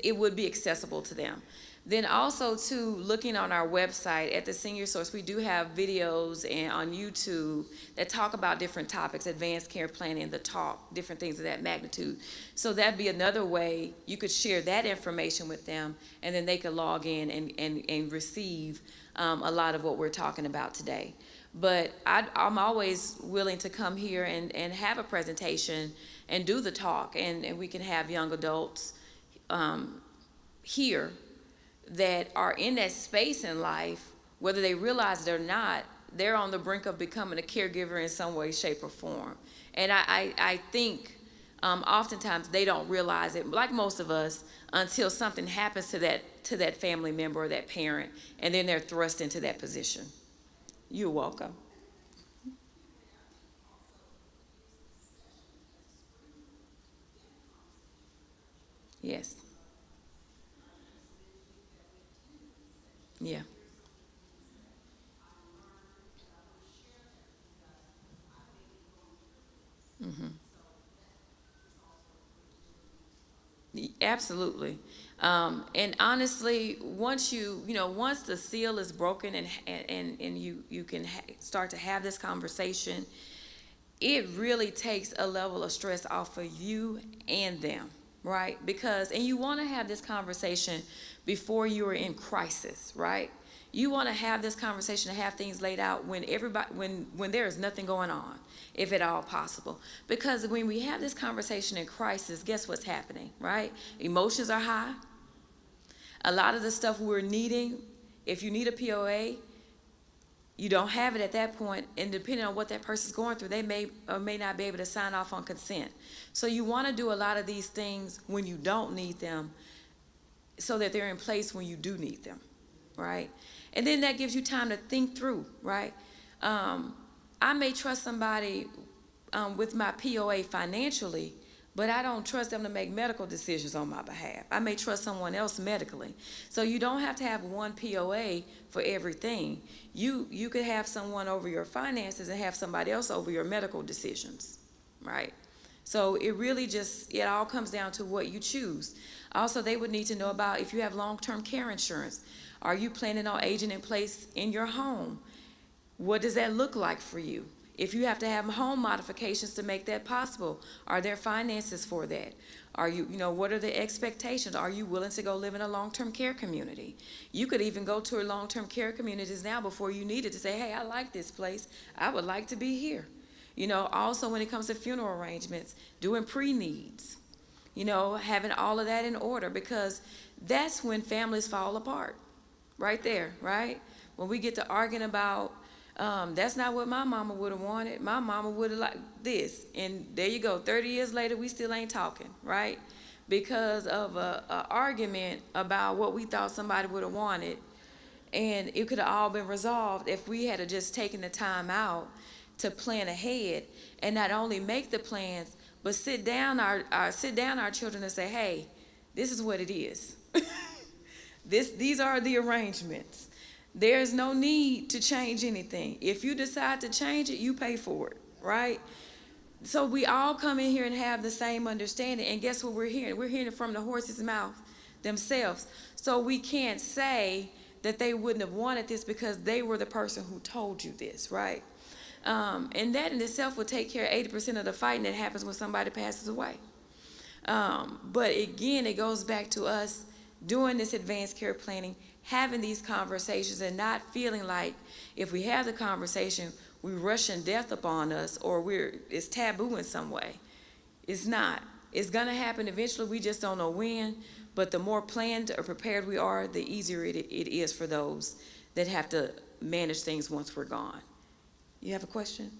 it would be accessible to them. Then also too, looking on our website at the Senior Source, we do have videos and on YouTube that talk about different topics, advanced care planning, the talk, different things of that magnitude. So that'd be another way you could share that information with them, and then they could log in and receive a lot of what we're talking about today. But I'm always willing to come here and have a presentation and do the talk, and we can have young adults here that are in that space in life, whether they realize it or not, they're on the brink of becoming a caregiver in some way, shape, or form. And I think oftentimes they don't realize it, like most of us, until something happens to that family member or that parent, and then they're thrust into that position. You're welcome. Yes. Yeah. Hmm. Absolutely. And honestly, once the seal is broken and you can start to have this conversation, it really takes a level of stress off of you and them, right? And you want to have this conversation before you are in crisis, right? You want to have this conversation and have things laid out when there is nothing going on, if at all possible. Because when we have this conversation in crisis, guess what's happening, right? Emotions are high. A lot of the stuff we're needing, if you need a POA, you don't have it at that point, and depending on what that person's going through, they may or may not be able to sign off on consent. So you want to do a lot of these things when you don't need them, so that they're in place when you do need them, right? And then that gives you time to think through, right? I may trust somebody with my POA financially, but I don't trust them to make medical decisions on my behalf. I may trust someone else medically. So you don't have to have one POA for everything. You could have someone over your finances and have somebody else over your medical decisions, right? So it all comes down to what you choose. Also, they would need to know about if you have long-term care insurance. Are you planning on aging in place in your home? What does that look like for you? If you have to have home modifications to make that possible, are there finances for that? What are the expectations? Are you willing to go live in a long-term care community? You could even go to a long-term care communities now before you need it to say, hey, I like this place. I would like to be here. Also when it comes to funeral arrangements, doing pre-needs, having all of that in order, because that's when families fall apart, right there, right? When we get to arguing about, that's not what my mama would have wanted. My mama would have liked this. And there you go. 30 years later, we still ain't talking, right? Because of a argument about what we thought somebody would have wanted. And it could have all been resolved if we had just taken the time out to plan ahead and not only make the plans, but sit down our children and say, hey, this is what it is. These are the arrangements. There's no need to change anything. If you decide to change it, you pay for it, right? So we all come in here and have the same understanding, and guess what we're hearing? We're hearing it from the horse's mouth themselves. So we can't say that they wouldn't have wanted this because they were the person who told you this, right? And that in itself will take care of 80% of the fighting that happens when somebody passes away. But again, it goes back to us doing this advanced care planning, having these conversations and not feeling like if we have the conversation, we're rushing death upon us or it's taboo in some way. It's not. It's going to happen eventually. We just don't know when. But the more planned or prepared we are, the easier it is for those that have to manage things once we're gone. You have a question?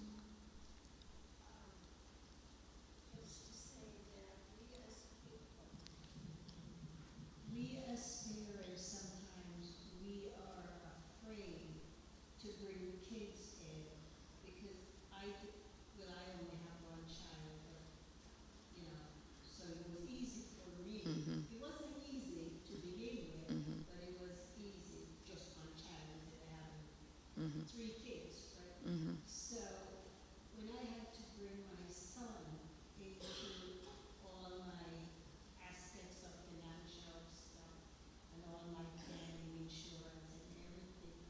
Just to say that we as parents, sometimes we are afraid to bring kids in because I only have one child, but, so it was easy for me. Mhm. It wasn't easy to begin with, Mhm. but it was easy, just one child instead of having Mhm. 3 kids, right? Mhm. So when I had to bring my son into all my aspects of financial stuff and all my planning, insurance and everything,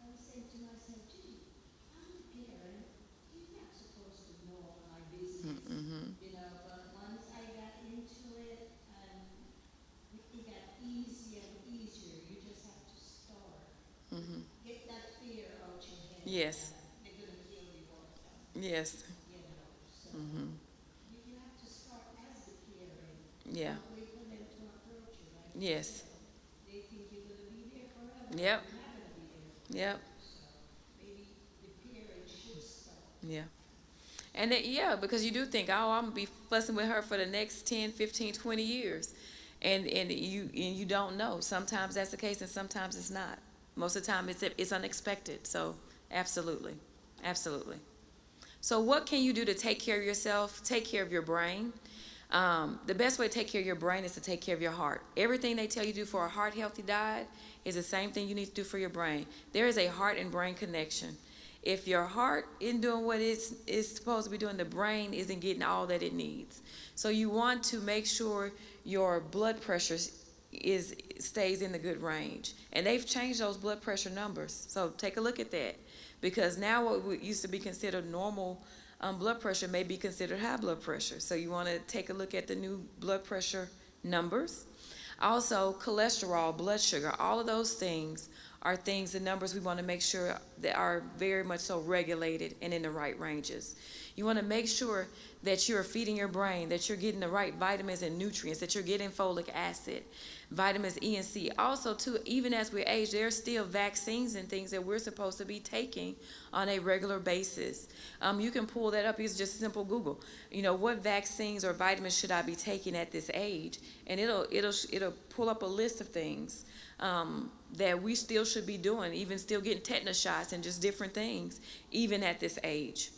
I was saying to myself, gee, I'm a parent, he's not supposed to know all my business, Mhm. but once I got into it, it got easier and easier. You just have to start. Mhm. Get that fear out your head. Yes. That they're gonna kill you or something, Yes. So Mhm. you have to start as the parent. Yeah. Don't wait for them to approach you, like you Yes. said. They think you're gonna be there forever. Yep. You're not gonna be there forever. Yep. So maybe the parent should start. Yeah. And yeah, because you do think, oh, I'm gonna be fussing with her for the next 10, 15, 20 years. And you don't know. Sometimes that's the case and sometimes it's not. Most of the time it's unexpected. So absolutely. Absolutely. So what can you do to take care of yourself, take care of your brain? The best way to take care of your brain is to take care of your heart. Everything they tell you to do for a heart healthy diet is the same thing you need to do for your brain. There is a heart and brain connection. If your heart isn't doing what it's supposed to be doing, the brain isn't getting all that it needs. So you want to make sure your blood pressure stays in the good range. And they've changed those blood pressure numbers. So take a look at that. Because now what used to be considered normal blood pressure may be considered high blood pressure. So you want to take a look at the new blood pressure numbers. Also, cholesterol, blood sugar, all of those things are things, the numbers we want to make sure that are very much so regulated and in the right ranges. You want to make sure that you're feeding your brain, that you're getting the right vitamins and nutrients, that you're getting folic acid, vitamins E and C. Also, too, even as we age, there are still vaccines and things that we're supposed to be taking on a regular basis. You can pull that up. It's just simple Google. What vaccines or vitamins should I be taking at this age? And it'll pull up a list of things that we still should be doing, even still getting tetanus shots and just different things, even at this age.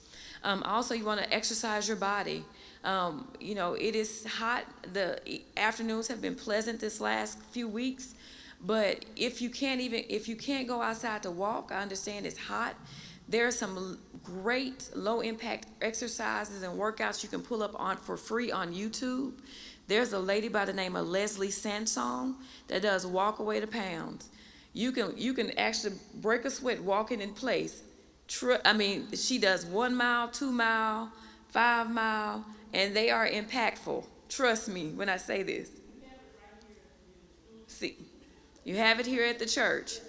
Also, you want to exercise your body. It is hot. The afternoons have been pleasant this last few weeks, but if you can't go outside to walk, I understand it's hot. There are some great low impact exercises and workouts you can pull up on for free on YouTube. There's a lady by the name of Leslie Sansone that does walk away to pounds. You can actually break a sweat walking in place. She does 1 mile, 2 mile, 5 mile, and they are impactful. Trust me when I say this. See, you have it here at the church.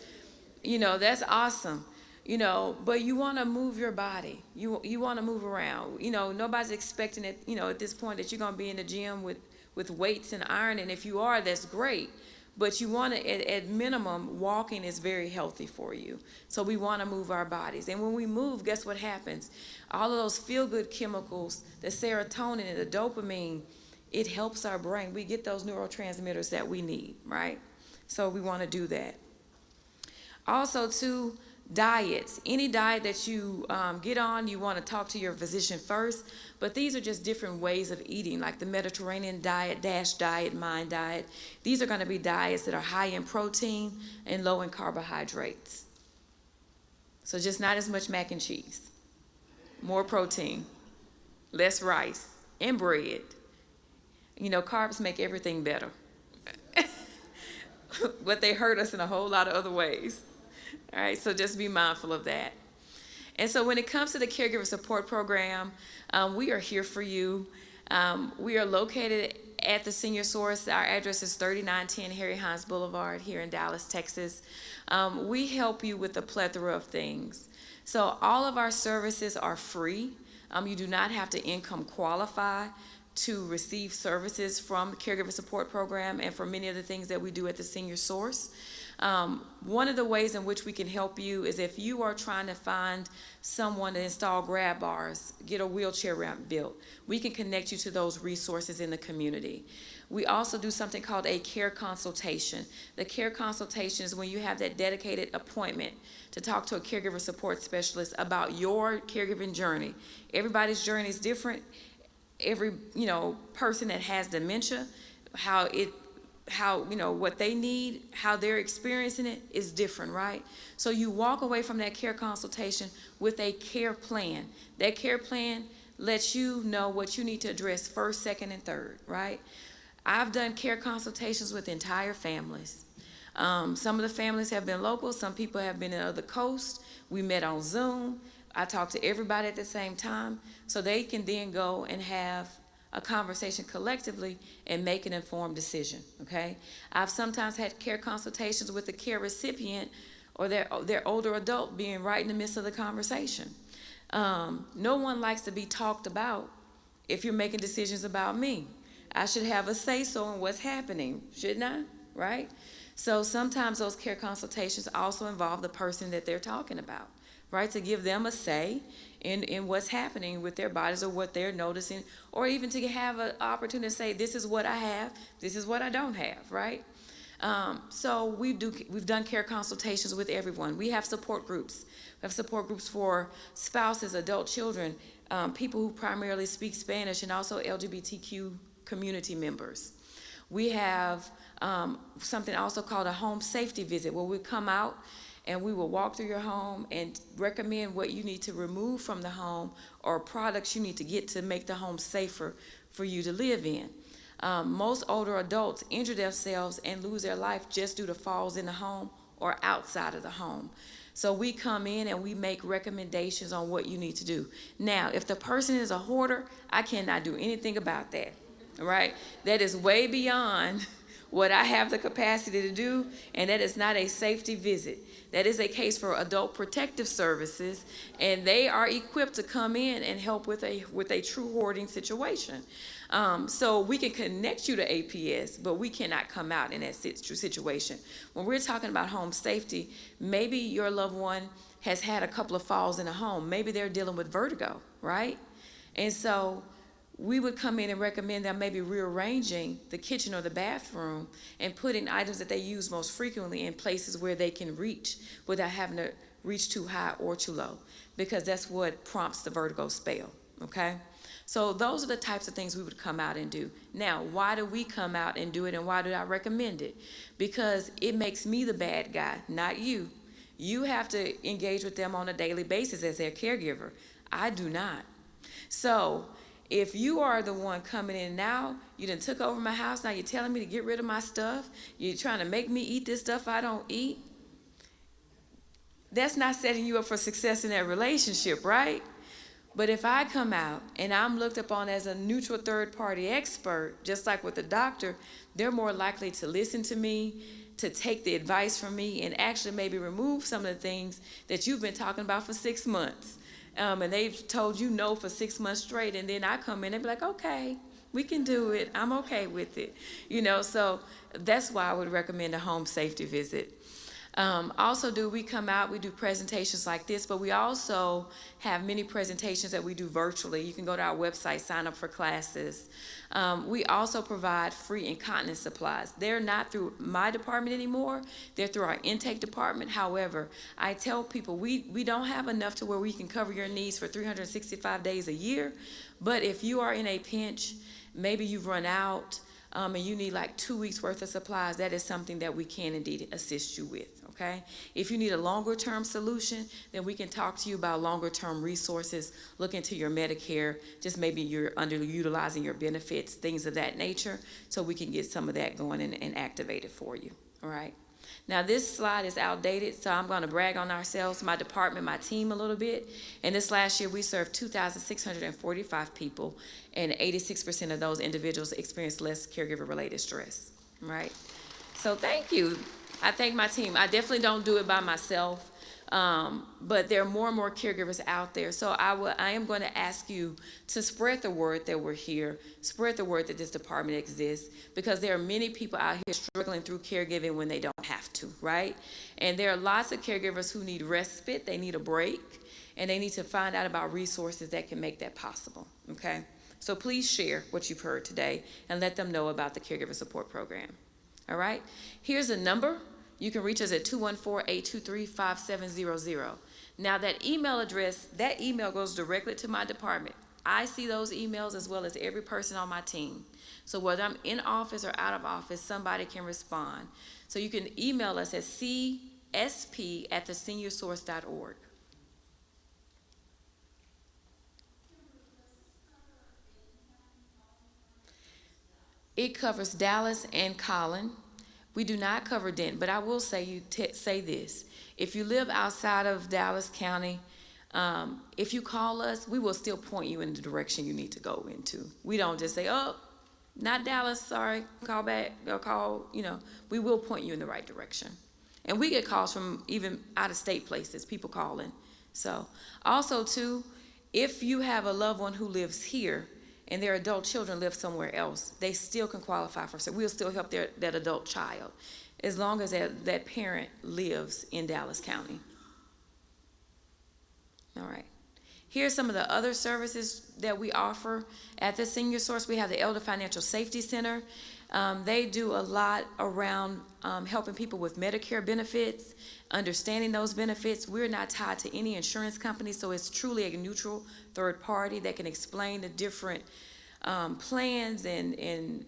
That's awesome. But you want to move your body. You want to move around. Nobody's expecting it, at this point that you're going to be in the gym with weights and iron, and if you are, that's great. But you want to, at minimum, walking is very healthy for you. So we want to move our bodies. And when we move, guess what happens? All of those feel-good chemicals, the serotonin and the dopamine, it helps our brain. We get those neurotransmitters that we need, right? So we want to do that. Also, too, diets. Any diet that you get on, you want to talk to your physician first. But these are just different ways of eating, like the Mediterranean diet, DASH diet, MIND diet. These are going to be diets that are high in protein and low in carbohydrates. So just not as much mac and cheese. More protein, less rice, and bread. Carbs make everything better. But they hurt us in a whole lot of other ways. All right, so just be mindful of that. And so when it comes to the Caregiver Support Program, we are here for you. We are located at the Senior Source. Our address is 3910 Harry Hines Boulevard here in Dallas, Texas. We help you with a plethora of things. So all of our services are free. You do not have to income qualify to receive services from the Caregiver Support Program and for many of the things that we do at the Senior Source. One of the ways in which we can help you is if you are trying to find someone to install grab bars, get a wheelchair ramp built, we can connect you to those resources in the community. We also do something called a care consultation. The care consultation is when you have that dedicated appointment to talk to a caregiver support specialist about your caregiving journey. Everybody's journey is different. Every person that has dementia, what they need, how they're experiencing it is different, right? So you walk away from that care consultation with a care plan. That care plan lets you know what you need to address first, second, and third, right? I've done care consultations with entire families. Some of the families have been local, some people have been in other coasts. We met on Zoom. I talked to everybody at the same time, so they can then go and have a conversation collectively and make an informed decision, okay? I've sometimes had care consultations with the care recipient or their older adult being right in the midst of the conversation. No one likes to be talked about if you're making decisions about me. I should have a say-so in what's happening, shouldn't I, right? So sometimes those care consultations also involve the person that they're talking about, right? To give them a say in what's happening with their bodies or what they're noticing, or even to have an opportunity to say, this is what I have, this is what I don't have, right? So we've done care consultations with everyone. We have support groups. We have support groups for spouses, adult children, people who primarily speak Spanish, and also LGBTQ community members. We have something also called a home safety visit, where we come out and we will walk through your home and recommend what you need to remove from the home or products you need to get to make the home safer for you to live in. Most older adults injure themselves and lose their life just due to falls in the home or outside of the home. So we come in and we make recommendations on what you need to do. Now, if the person is a hoarder, I cannot do anything about that, right? That is way beyond what I have the capacity to do, and that is not a safety visit. That is a case for Adult Protective Services, and they are equipped to come in and help with a true hoarding situation. So we can connect you to APS, but we cannot come out in that situation. When we're talking about home safety, maybe your loved one has had a couple of falls in a home. Maybe they're dealing with vertigo, right? And so we would come in and recommend them maybe rearranging the kitchen or the bathroom and putting items that they use most frequently in places where they can reach without having to reach too high or too low, because that's what prompts the vertigo spell, okay? So those are the types of things we would come out and do. Now, why do we come out and do it, and why do I recommend it? Because it makes me the bad guy, not you. You have to engage with them on a daily basis as their caregiver. I do not. So if you are the one coming in now, you done took over my house, now you're telling me to get rid of my stuff, you're trying to make me eat this stuff I don't eat, that's not setting you up for success in that relationship, right? But if I come out and I'm looked upon as a neutral third-party expert, just like with the doctor, they're more likely to listen to me, to take the advice from me, and actually maybe remove some of the things that you've been talking about for 6 months. And they've told you no for 6 months straight, and then I come in and be like, okay, we can do it. I'm okay with it. So that's why I would recommend a home safety visit. Also, we come out, we do presentations like this, but we also have many presentations that we do virtually. You can go to our website, sign up for classes. We also provide free incontinence supplies. They're not through my department anymore. They're through our intake department. However, I tell people we don't have enough to where we can cover your needs for 365 days a year. But if you are in a pinch, maybe you've run out, and you need like 2 weeks worth of supplies, that is something that we can indeed assist you with, okay? If you need a longer term solution, then we can talk to you about longer term resources, look into your Medicare, just maybe you're underutilizing your benefits, things of that nature, so we can get some of that going and activated for you, all right? Now, this slide is outdated, so I'm going to brag on ourselves, my department, my team a little bit. And this last year, we served 2,645 people, and 86% of those individuals experienced less caregiver-related stress, right? So thank you. I thank my team. I definitely don't do it by myself, but there are more and more caregivers out there. So I am going to ask you to spread the word that we're here, spread the word that this department exists, because there are many people out here struggling through caregiving when they don't have to, right? And there are lots of caregivers who need respite, they need a break, and they need to find out about resources that can make that possible, okay? So please share what you've heard today and let them know about the Caregiver Support Program. All right? Here's a number. You can reach us at 214-823-5700. Now, that email address, that email goes directly to my department. I see those emails as well as every person on my team. So whether I'm in office or out of office, somebody can respond. So you can email us at csp@theseniorsource.org. It covers Dallas and Collin. We do not cover Denton, but I will say say this. If you live outside of Dallas County, if you call us, we will still point you in the direction you need to go into. We don't just say, oh, not Dallas, sorry, call back, or call, we will point you in the right direction. And we get calls from even out-of-state places, people calling. So, also, too, if you have a loved one who lives here, and their adult children live somewhere else, they still can qualify for, so we'll still help that adult child, as long as that parent lives in Dallas County. All right. Here's some of the other services that we offer at the Senior Source. We have the Elder Financial Safety Center. They do a lot around helping people with Medicare benefits, understanding those benefits. We're not tied to any insurance company, so it's truly a neutral third party that can explain the different plans and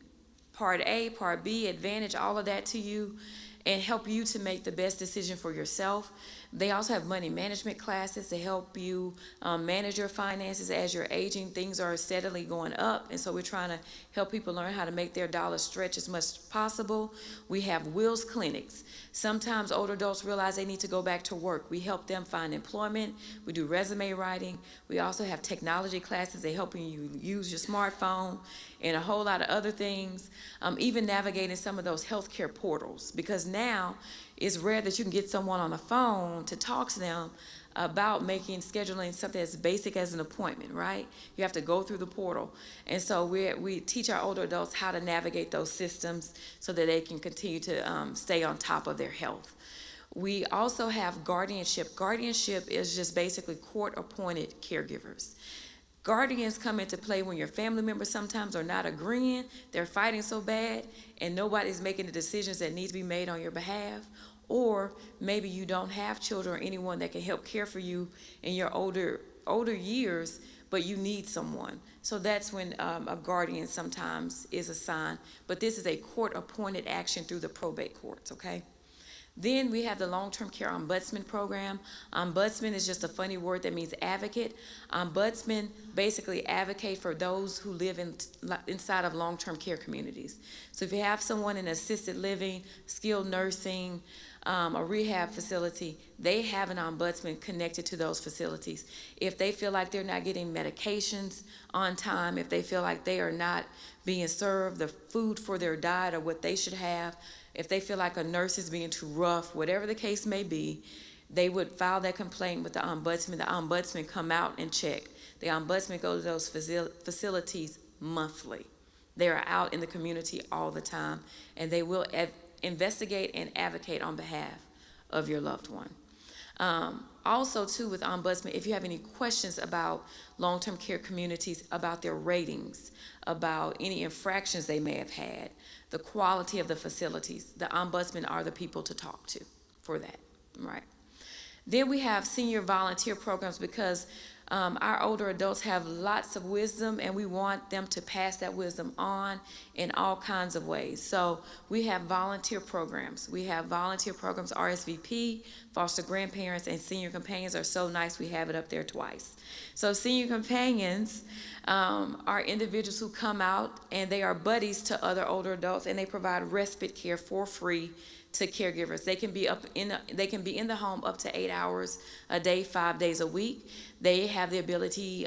Part A, Part B, Advantage, all of that to you, and help you to make the best decision for yourself. They also have money management classes to help you manage your finances as you're aging. Things are steadily going up, and so we're trying to help people learn how to make their dollars stretch as much as possible. We have wills clinics. Sometimes older adults realize they need to go back to work. We help them find employment. We do resume writing. We also have technology classes. They're helping you use your smartphone and a whole lot of other things, even navigating some of those healthcare portals, because now it's rare that you can get someone on the phone to talk to them about scheduling something as basic as an appointment, right? You have to go through the portal. And so we teach our older adults how to navigate those systems so that they can continue to stay on top of their health. We also have guardianship. Guardianship is just basically court-appointed caregivers. Guardians come into play when your family members sometimes are not agreeing, they're fighting so bad, and nobody's making the decisions that need to be made on your behalf. Or maybe you don't have children or anyone that can help care for you in your older years, but you need someone. So that's when a guardian sometimes is assigned. But this is a court-appointed action through the probate courts, okay? Then we have the long-term care ombudsman program. Ombudsman is just a funny word that means advocate. Ombudsmen basically advocate for those who live inside of long-term care communities. So if you have someone in assisted living, skilled nursing, a rehab facility, they have an ombudsman connected to those facilities. If they feel like they're not getting medications on time, if they feel like they are not being served the food for their diet or what they should have, if they feel like a nurse is being too rough, whatever the case may be, they would file that complaint with the ombudsman. The ombudsman come out and check. The ombudsman goes to those facilities monthly. They are out in the community all the time, and they will investigate and advocate on behalf of your loved one. Also, too, with ombudsman, if you have any questions about long-term care communities, about their ratings, about any infractions they may have had, the quality of the facilities, the ombudsman are the people to talk to for that, right? Then we have senior volunteer programs, because our older adults have lots of wisdom, and we want them to pass that wisdom on in all kinds of ways. So we have volunteer programs. We have volunteer programs, RSVP, foster grandparents, and senior companions are so nice we have it up there twice. So senior companions are individuals who come out, and they are buddies to other older adults, and they provide respite care for free to caregivers. They can be in the home up to 8 hours a day, 5 days a week. They have the ability,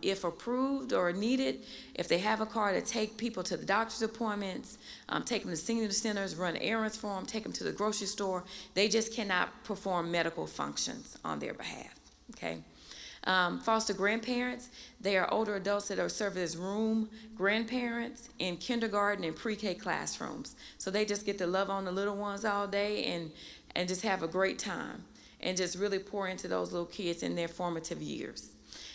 if approved or needed, if they have a car, to take people to the doctor's appointments, take them to senior centers, run errands for them, take them to the grocery store. They just cannot perform medical functions on their behalf, okay? Foster grandparents, they are older adults that are served as room grandparents in kindergarten and pre-K classrooms. So they just get to love on the little ones all day and just have a great time and just really pour into those little kids in their formative years.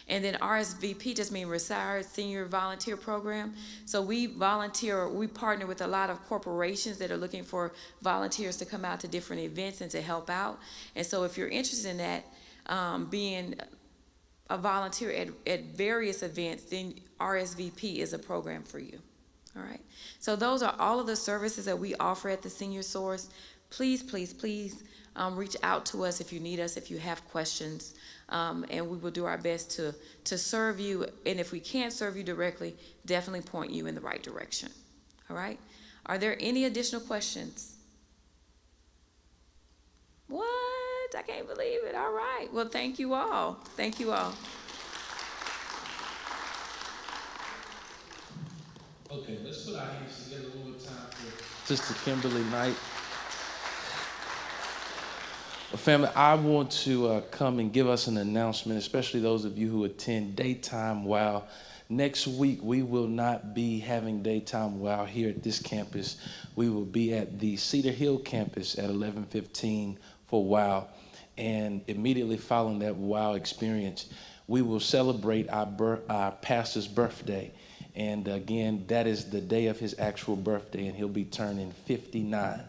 And then RSVP just means Retired Senior Volunteer Program. So we partner with a lot of corporations that are looking for volunteers to come out to different events and to help out. And so if you're interested in that, being a volunteer at various events, then RSVP is a program for you. All right. So those are all of the services that we offer at the Senior Source. Please, please, please reach out to us if you need us, if you have questions, and we will do our best to serve you. And if we can't serve you directly, definitely point you in the right direction. All right. Are there any additional questions? What? I can't believe it. All right. Well, thank you all. Thank you all. Okay, let's put our hands together one more time for Sister Kimberly Knight. Well, family, I want to come and give us an announcement, especially those of you who attend Daytime Wow. Next week, we will not be having Daytime Wow here at this campus. We will be at the Cedar Hill campus at 11:15 for Wow. And immediately following that Wow experience, we will celebrate our pastor's birthday. And again, that is the day of his actual birthday, and he'll be turning 59.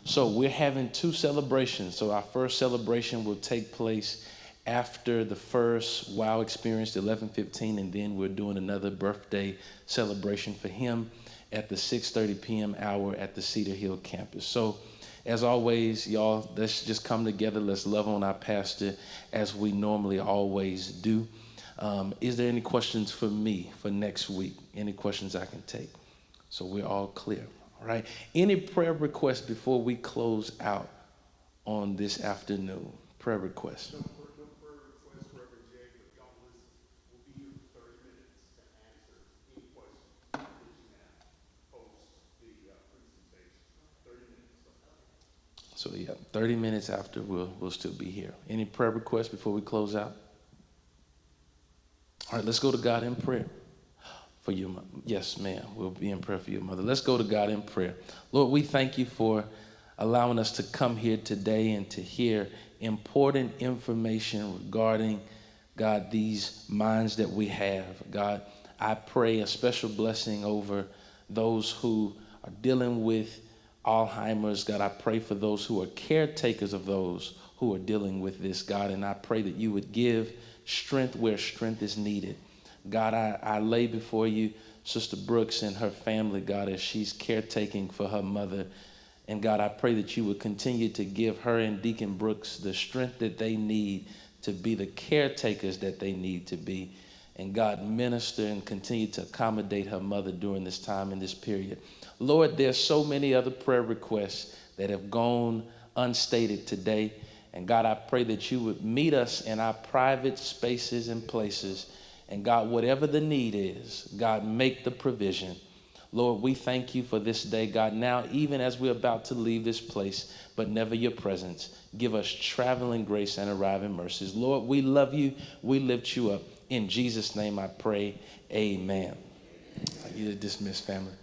So we're having two celebrations. So our first celebration will take place after the first Wow experience, 11:15, and then we're doing another birthday celebration for him at the 6:30 p.m. hour at the Cedar Hill campus. So as always, y'all, let's just come together. Let's love on our pastor as we normally always do. Is there any questions for me for next week? Any questions I can take? So we're all clear, all right? Any prayer requests before we close out on this afternoon? Prayer requests? No prayer requests, Reverend Jay, but y'all will be here for 30 minutes to answer any questions that you have post the presentation. 30 minutes. So yeah, 30 minutes after we'll still be here. Any prayer requests before we close out? All right, let's go to God in prayer for you. Yes, ma'am. We'll be in prayer for your mother. Let's go to God in prayer. Lord, we thank you for allowing us to come here today and to hear important information regarding, God, these minds that we have. God, I pray a special blessing over those who are dealing with Alzheimer's. God, I pray for those who are caretakers of those who are dealing with this, God, and I pray that you would give strength where strength is needed. God, I lay before you Sister Brooks and her family, God, as she's caretaking for her mother. And God, I pray that you would continue to give her and Deacon Brooks the strength that they need to be the caretakers that they need to be. And God, minister and continue to accommodate her mother during this time and this period. Lord, there's so many other prayer requests that have gone unstated today. And God, I pray that you would meet us in our private spaces and places. And God, whatever the need is, God, make the provision. Lord, we thank you for this day, God. Now, even as we're about to leave this place, but never your presence, give us traveling grace and arriving mercies. Lord, we love you. We lift you up. In Jesus' name I pray, amen. You're dismissed, family.